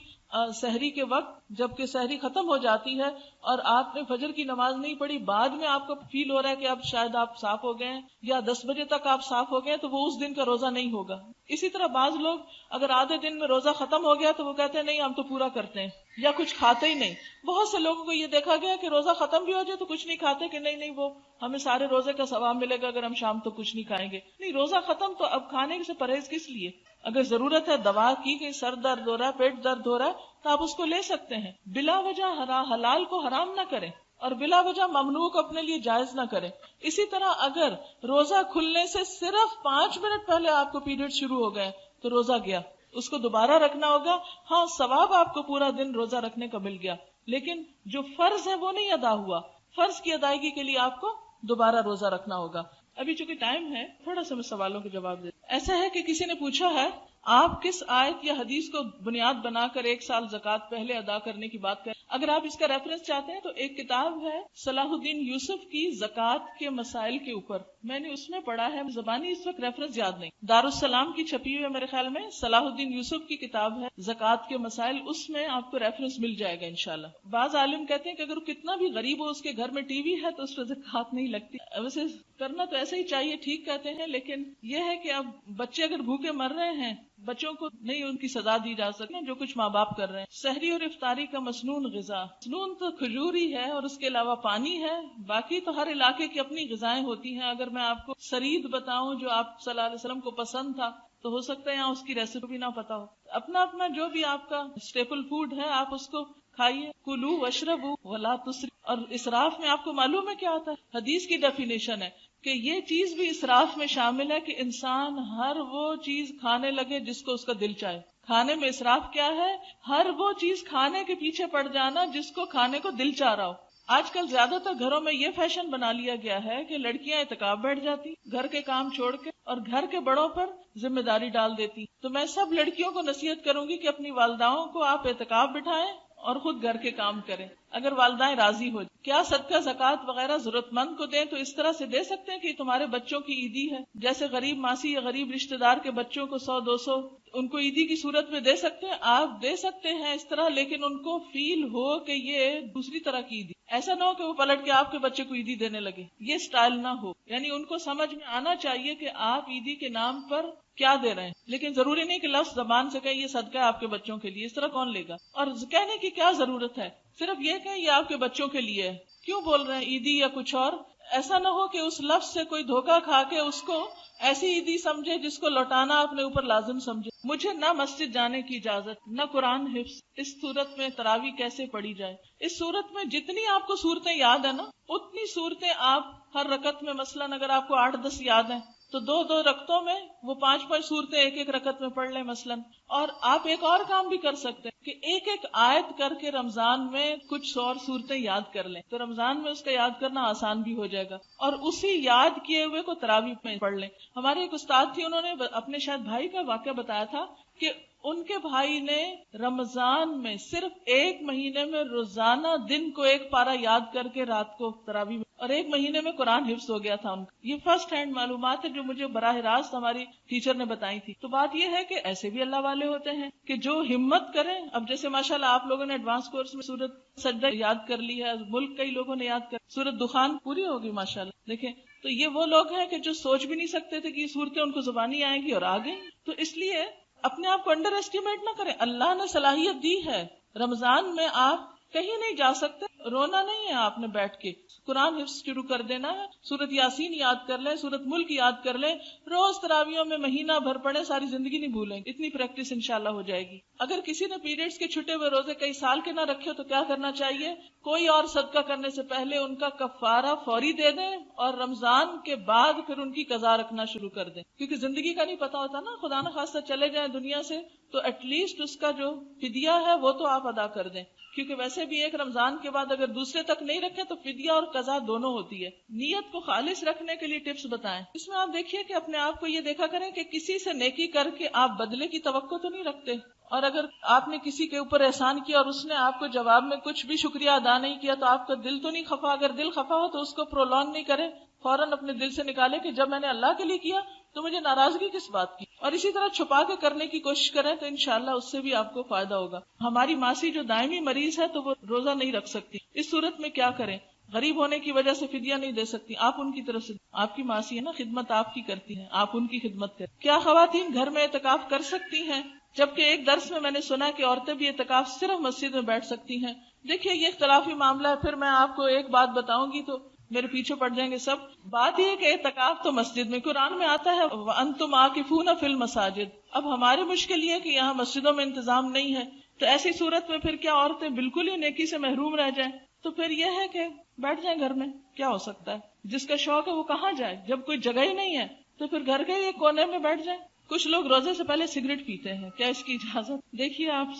سحری کے وقت، جبکہ سحری ختم ہو جاتی ہے اور آپ نے فجر کی نماز نہیں پڑھی، بعد میں آپ کو فیل ہو رہا ہے کہ اب شاید آپ صاف ہو گئے ہیں یا 10 بجے تک آپ صاف ہو گئے، تو وہ اس دن کا روزہ نہیں ہوگا. اسی طرح بعض لوگ اگر آدھے دن میں روزہ ختم ہو گیا تو وہ کہتے ہیں نہیں ہم تو پورا کرتے ہیں، یا کچھ کھاتے ہی نہیں. بہت سے لوگوں کو یہ دیکھا گیا کہ روزہ ختم بھی ہو جائے تو کچھ نہیں کھاتے، کہ نہیں وہ ہمیں سارے روزے کا ثواب ملے گا اگر ہم شام تو کچھ نہیں کھائیں گے. نہیں، روزہ ختم تو اب کھانے سے پرہیز کس لیے؟ اگر ضرورت ہے دوا کی کہ سر درد ہو رہا ہے، پیٹ درد ہو رہا ہے، تو آپ اس کو لے سکتے ہیں. بلا وجہ حلال کو حرام نہ کریں اور بلا وجہ ممنوع کو اپنے لیے جائز نہ کریں. اسی طرح اگر روزہ کھلنے سے صرف 5 منٹ پہلے آپ کو پیریڈ شروع ہو گئے تو روزہ گیا، اس کو دوبارہ رکھنا ہوگا. ہاں، ثواب آپ کو پورا دن روزہ رکھنے کا مل گیا، لیکن جو فرض ہے وہ نہیں ادا ہوا. فرض کی ادائیگی کے لیے آپ کو دوبارہ روزہ رکھنا ہوگا. ابھی چونکہ ٹائم ہے تھوڑا سا میں سوالوں کے جواب دے. ایسا ہے کہ کسی نے پوچھا ہے آپ کس آیت یا حدیث کو بنیاد بنا کر 1 سال زکوٰۃ پہلے ادا کرنے کی بات کریں. اگر آپ اس کا ریفرنس چاہتے ہیں تو ایک کتاب ہے صلاح الدین یوسف کی زکوٰۃ کے مسائل کے اوپر، میں نے اس میں پڑھا ہے، زبانی اس وقت ریفرنس یاد نہیں. دارالسلام کی چھپی ہوئی ہے میرے خیال میں، صلاح الدین یوسف کی کتاب ہے زکوٰۃ کے مسائل، اس میں آپ کو ریفرنس مل جائے گا انشاءاللہ. بعض عالم کہتے ہیں کہ اگر کتنا بھی غریب ہو اس کے گھر میں ٹی وی ہے تو اس پہ زکوٰۃ نہیں لگتی. ویسے کرنا تو ایسا ہی چاہیے، ٹھیک کہتے ہیں، لیکن یہ ہے کہ اب بچے اگر بھوکے مر رہے ہیں، بچوں کو نہیں ان کی سزا دی جا سکتی جو کچھ ماں باپ کر رہے ہیں. سحری اور افطاری کا مسنون غذا، مسنون تو کھجور ہی ہے اور اس کے علاوہ پانی ہے، باقی تو ہر علاقے کی اپنی غذائیں ہوتی ہیں. اگر میں آپ کو سرید بتاؤں جو آپ صلی اللہ علیہ وسلم کو پسند تھا تو ہو سکتا ہے یہاں اس کی ریسیپی بھی نہ پتا ہو. اپنا اپنا جو بھی آپ کا اسٹیپل فوڈ ہے آپ اس کو کھائیے. کلو واشربوا ولا تسرفوا. اور اسراف میں آپ کو معلوم ہے کیا آتا ہے؟ حدیث کی ڈیفینیشن ہے کہ یہ چیز بھی اسراف میں شامل ہے کہ انسان ہر وہ چیز کھانے لگے جس کو اس کا دل چاہے. کھانے میں اسراف کیا ہے؟ ہر وہ چیز کھانے کے پیچھے پڑ جانا جس کو کھانے کو دل چاہ رہا ہو. آج کل زیادہ تر گھروں میں یہ فیشن بنا لیا گیا ہے کہ لڑکیاں اعتکاف بیٹھ جاتی گھر کے کام چھوڑ کے اور گھر کے بڑوں پر ذمہ داری ڈال دیتی. تو میں سب لڑکیوں کو نصیحت کروں گی کہ اپنی والداؤں کو آپ اعتکاف بٹھائیں اور خود گھر کے کام کریں اگر والدائیں راضی ہو. کیا صدقہ زکوٰۃ وغیرہ ضرورت مند کو دیں تو اس طرح سے دے سکتے ہیں کہ تمہارے بچوں کی عیدی ہے، جیسے غریب ماسی یا غریب رشتہ دار کے بچوں کو 100-200 ان کو عیدی کی صورت میں دے سکتے ہیں. آپ دے سکتے ہیں اس طرح، لیکن ان کو فیل ہو کہ یہ دوسری طرح کی عیدی. ایسا نہ ہو کہ وہ پلٹ کے آپ کے بچے کو عیدی دینے لگے، یہ سٹائل نہ ہو. یعنی ان کو سمجھ میں آنا چاہیے کہ آپ عیدی کے نام پر کیا دے رہے ہیں، لیکن ضروری نہیں کہ لفظ زبان سے کہیں یہ صدقہ ہے آپ کے بچوں کے لیے. اس طرح کون لے گا؟ اور کہنے کی کیا ضرورت ہے؟ صرف یہ کہ یہ آپ کے بچوں کے لیے ہے. کیوں بول رہے ہیں عیدی یا کچھ اور؟ ایسا نہ ہو کہ اس لفظ سے کوئی دھوکہ کھا کے اس کو ایسی عیدی سمجھے جس کو لوٹانا اپنے اوپر لازم سمجھے. مجھے نہ مسجد جانے کی اجازت نہ قرآن حفظ. اس صورت میں تراویح کیسے پڑھی جائے؟ اس صورت میں جتنی آپ کو صورتیں یاد ہیں نا اتنی صورتیں آپ ہر رکعت میں، مثلاً اگر آپ کو 8-10 یاد ہیں تو 2-2 رکعتوں میں وہ 5-5 صورتیں ایک رکعت میں پڑھ لیں مثلاً. اور آپ ایک اور کام بھی کر سکتے ہیں کہ ایک آیت کر کے رمضان میں کچھ اور صورتیں یاد کر لیں، تو رمضان میں اس کا یاد کرنا آسان بھی ہو جائے گا. اور اسی یاد کیے ہوئے کو تراویح میں پڑھ لیں. ہمارے ایک استاد تھی، انہوں نے اپنے شاید بھائی کا واقعہ بتایا تھا کہ ان کے بھائی نے رمضان میں صرف 1 مہینے میں روزانہ دن کو 1 پارہ یاد کر کے رات کو تراویح میں، اور 1 مہینے میں قرآن حفظ ہو گیا تھا ان کا. یہ فرسٹ ہینڈ معلومات ہے جو مجھے براہ راست ہماری ٹیچر نے بتائی تھی. تو بات یہ ہے کہ ایسے بھی اللہ والے ہوتے ہیں کہ جو ہمت کریں. اب جیسے ماشاءاللہ آپ لوگوں نے ایڈوانس کورس میں سورت سجدہ یاد کر لی ہے، ملک کئی لوگوں نے یاد کر، سورت دخان پوری ہوگی ماشاءاللہ. دیکھیں تو یہ وہ لوگ ہیں کہ جو سوچ بھی نہیں سکتے تھے کہ یہ صورتیں ان کو زبانی آئیں گی اور آ گئی. تو اس لیے اپنے آپ کو انڈر ایسٹیمیٹ نہ کریں. اللہ نے صلاحیت دی ہے. رمضان میں آپ کہیں نہیں جا سکتے, رونا نہیں ہے آپ نے بیٹھ کے, قرآن حفظ شروع کر دینا ہے, سورت یاسین یاد کر لیں, سورت ملک یاد کر لیں, روز تراویحوں میں مہینہ بھر پڑے, ساری زندگی نہیں بھولیں گے. اتنی پریکٹس انشاءاللہ ہو جائے گی. اگر کسی نے پیریڈز کے چھٹے ہوئے روزے کئی سال کے نہ رکھے تو کیا کرنا چاہیے؟ کوئی اور صدقہ کرنے سے پہلے ان کا کفارہ فوری دے دیں, اور رمضان کے بعد پھر ان کی قضا رکھنا شروع کر دیں, کیونکہ زندگی کا نہیں پتا ہوتا نا, خدا نہ خواستہ چلے جائیں دنیا سے تو ایٹ لیسٹ اس کا جو فدیہ ہے وہ تو آپ ادا کر دیں, کیونکہ ویسے بھی ایک رمضان کے بعد اگر دوسرے تک نہیں رکھے تو فدیہ اور قضا دونوں ہوتی ہے. نیت کو خالص رکھنے کے لیے ٹپس بتائیں. اس میں آپ دیکھیے کہ اپنے آپ کو یہ دیکھا کریں کہ کسی سے نیکی کر کے آپ بدلے کی توقع تو نہیں رکھتے, اور اگر آپ نے کسی کے اوپر احسان کیا اور اس نے آپ کو جواب میں کچھ بھی شکریہ ادا نہیں کیا تو آپ کا دل تو نہیں خفا. اگر دل خفا ہو تو اس کو پرولونگ نہیں کریں, فوراً اپنے دل سے نکالے کہ جب میں نے اللہ کے لیے کیا تو مجھے ناراضگی کس بات کی, اور اسی طرح چھپا کے کرنے کی کوشش کریں تو انشاءاللہ اس سے بھی آپ کو فائدہ ہوگا. ہماری ماسی جو دائمی مریض ہے تو وہ روزہ نہیں رکھ سکتی, اس صورت میں کیا کریں؟ غریب ہونے کی وجہ سے فدیہ نہیں دے سکتی, آپ ان کی طرف سے, آپ کی ماسی ہے نا, خدمت آپ کی کرتی ہیں, آپ ان کی خدمت کریں. کیا خواتین گھر میں اعتکاف کر سکتی ہیں؟ جبکہ ایک درس میں میں نے سنا کہ عورتیں بھی اعتکاف صرف مسجد میں بیٹھ سکتی ہیں. دیکھیے یہ اختلافی معاملہ ہے, پھر میں آپ کو ایک بات بتاؤں گی تو میرے پیچھے پڑ جائیں گے سب. بات یہ کہ اعتکاف تو مسجد میں, قرآن میں آتا ہے وَأَنْتُمْ عَاكِفُونَ فِي الْمَسَاجِدِ. اب ہمارے مشکل یہ کہ یہاں مسجدوں میں انتظام نہیں ہے, تو ایسی صورت میں پھر کیا عورتیں بالکل ہی نیکی سے محروم رہ جائیں؟ تو پھر یہ ہے کہ بیٹھ جائیں گھر میں, کیا ہو سکتا ہے. جس کا شوق ہے وہ کہاں جائے, جب کوئی جگہ ہی نہیں ہے تو پھر گھر کے ایک کونے میں بیٹھ جائیں. کچھ لوگ روزے سے پہلے سگریٹ پیتے ہیں, کیا اس کی اجازت؟ دیکھیے آپ,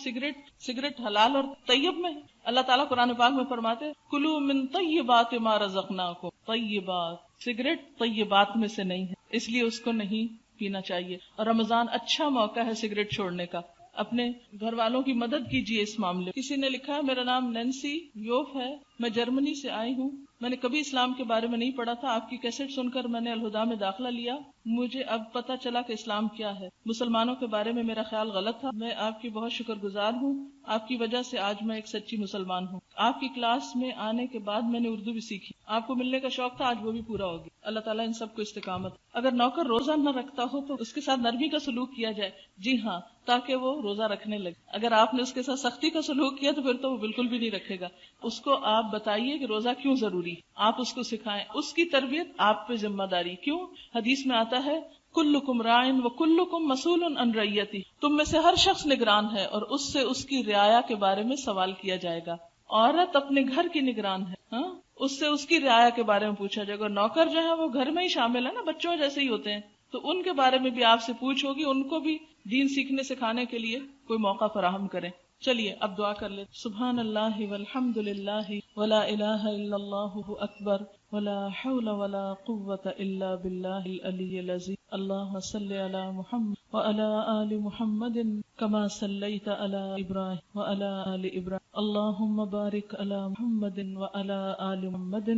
سگریٹ حلال اور طیب میں ہے. اللہ تعالیٰ قرآن پاک میں فرماتے کلوا من طیبات ما رزقناکم. طیبات, سگریٹ طیبات میں سے نہیں ہے, اس لیے اس کو نہیں پینا چاہیے. اور رمضان اچھا موقع ہے سگریٹ چھوڑنے کا. اپنے گھر والوں کی مدد کیجیے اس معاملے. کسی نے لکھا ہے میرا نام نینسی یوف ہے, میں جرمنی سے آئی ہوں, میں نے کبھی اسلام کے بارے میں نہیں پڑھا تھا, آپ کی کیسٹ سن کر میں نے الہدا میں داخلہ لیا, مجھے اب پتہ چلا کہ اسلام کیا ہے. مسلمانوں کے بارے میں میرا خیال غلط تھا, میں آپ کی بہت شکر گزار ہوں, آپ کی وجہ سے آج میں ایک سچی مسلمان ہوں. آپ کی کلاس میں آنے کے بعد میں نے اردو بھی سیکھی, آپ کو ملنے کا شوق تھا, آج وہ بھی پورا ہو گیا. اللہ تعالیٰ ان سب کو استقامت. اگر نوکر روزہ نہ رکھتا ہو تو اس کے ساتھ نرمی کا سلوک کیا جائے, جی ہاں, تاکہ وہ روزہ رکھنے لگے. اگر آپ نے اس کے ساتھ سختی کا سلوک کیا تو پھر تو وہ بالکل بھی نہیں رکھے گا. اس کو آپ بتائیے کہ روزہ کیوں ضروری, آپ اس کو سکھائیں, اس کی تربیت آپ پہ ذمہ داری. کیوں؟ حدیث میں آتا ہے کلکم راعٍ وکلکم مسئول عن رعیتہ, تم میں سے ہر شخص نگران ہے اور اس سے اس کی رعایا کے بارے میں سوال کیا جائے گا. عورت اپنے گھر کی نگران ہے, ہاں, اس سے اس کی رعایا کے بارے میں پوچھا جائے گا. نوکر جو ہے وہ گھر میں ہی شامل ہے نا, بچوں جیسے ہی ہوتے ہیں, تو ان کے بارے میں بھی آپ سے پوچھ ہوگی, ان کو بھی دین سیکھنے سکھانے کے لیے کوئی موقع فراہم کریں. چلیے اب دعا کر لیں. سبحان اللہ والحمد للہ ولا الہ الا اللہ اکبر ولا حول ولا قوة الا باللہ العلی العظیم. اللہم صل علی محمد وعلی آل محمد کما صلیت علی ابراہیم وعلی آل ابراہیم. اللہم بارک علی محمد وعلی آل محمد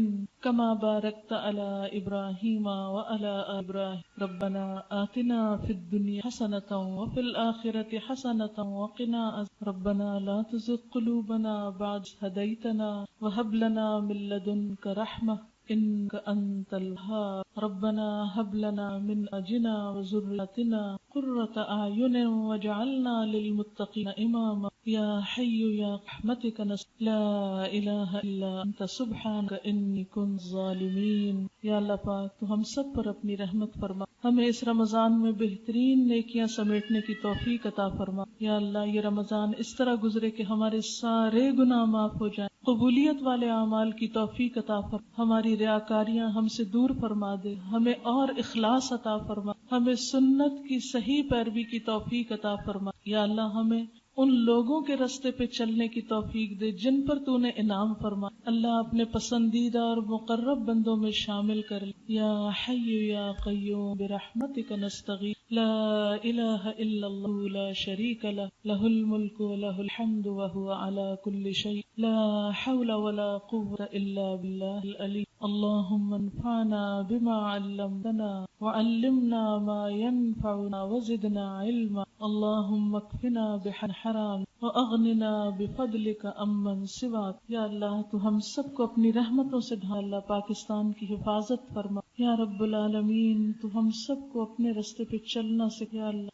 کما بارکت علی ابراہیم وعلی آل ابراہیم. ربنا آتنا فی الدنیا حسنۃ وفی الآخرۃ حسنۃ وقنا ربنا لا تزغ قلوبنا بعد إذ هديتنا وهب لنا من لدنك رحمة إنك أنت الوهاب. ربنا هب لنا من أزواجنا وذرياتنا قرة أعين واجعلنا للمتقين إماما. يا حي يا رحمتك لا إله إلا أنت سبحانك إني كنت ظالمين. یا اللہ پاک تو ہم سب پر اپنی رحمت فرما, ہمیں اس رمضان میں بہترین نیکیاں سمیٹنے کی توفیق عطا فرما. یا اللہ یہ رمضان اس طرح گزرے کہ ہمارے سارے گناہ معاف ہو جائیں, قبولیت والے اعمال کی توفیق عطا فرما, ہماری ریاکاریاں ہم سے دور فرما دے, ہمیں اور اخلاص عطا فرما, ہمیں سنت کی صحیح پیروی کی توفیق عطا فرما. یا اللہ ہمیں ان لوگوں کے رستے پہ چلنے کی توفیق دے جن پر تو نے انعام فرما. اللہ اپنے پسندیدہ اور مقرب بندوں میں شامل کر. یا حی یا قیوم برحمتک نستغیث لا الہ الا اللہ لا شریک لہ لہ الملک ولہ الحمد وہو علی کل شیء لا حول ولا قوة الا باللہ العلی. اللہم انفعنا بما علمتنا وعلمنا ما ينفعنا وزدنا علما. اللہم اکفنا بحرام واغننا بفضلک عمن سواک. یا اللہ تو ہم سب کو اپنی رحمتوں سے ڈھال. اللہ پاکستان کی حفاظت فرما. یا رب العالمین تو ہم سب کو اپنے رستے پہ چلنا سکھا. اللہ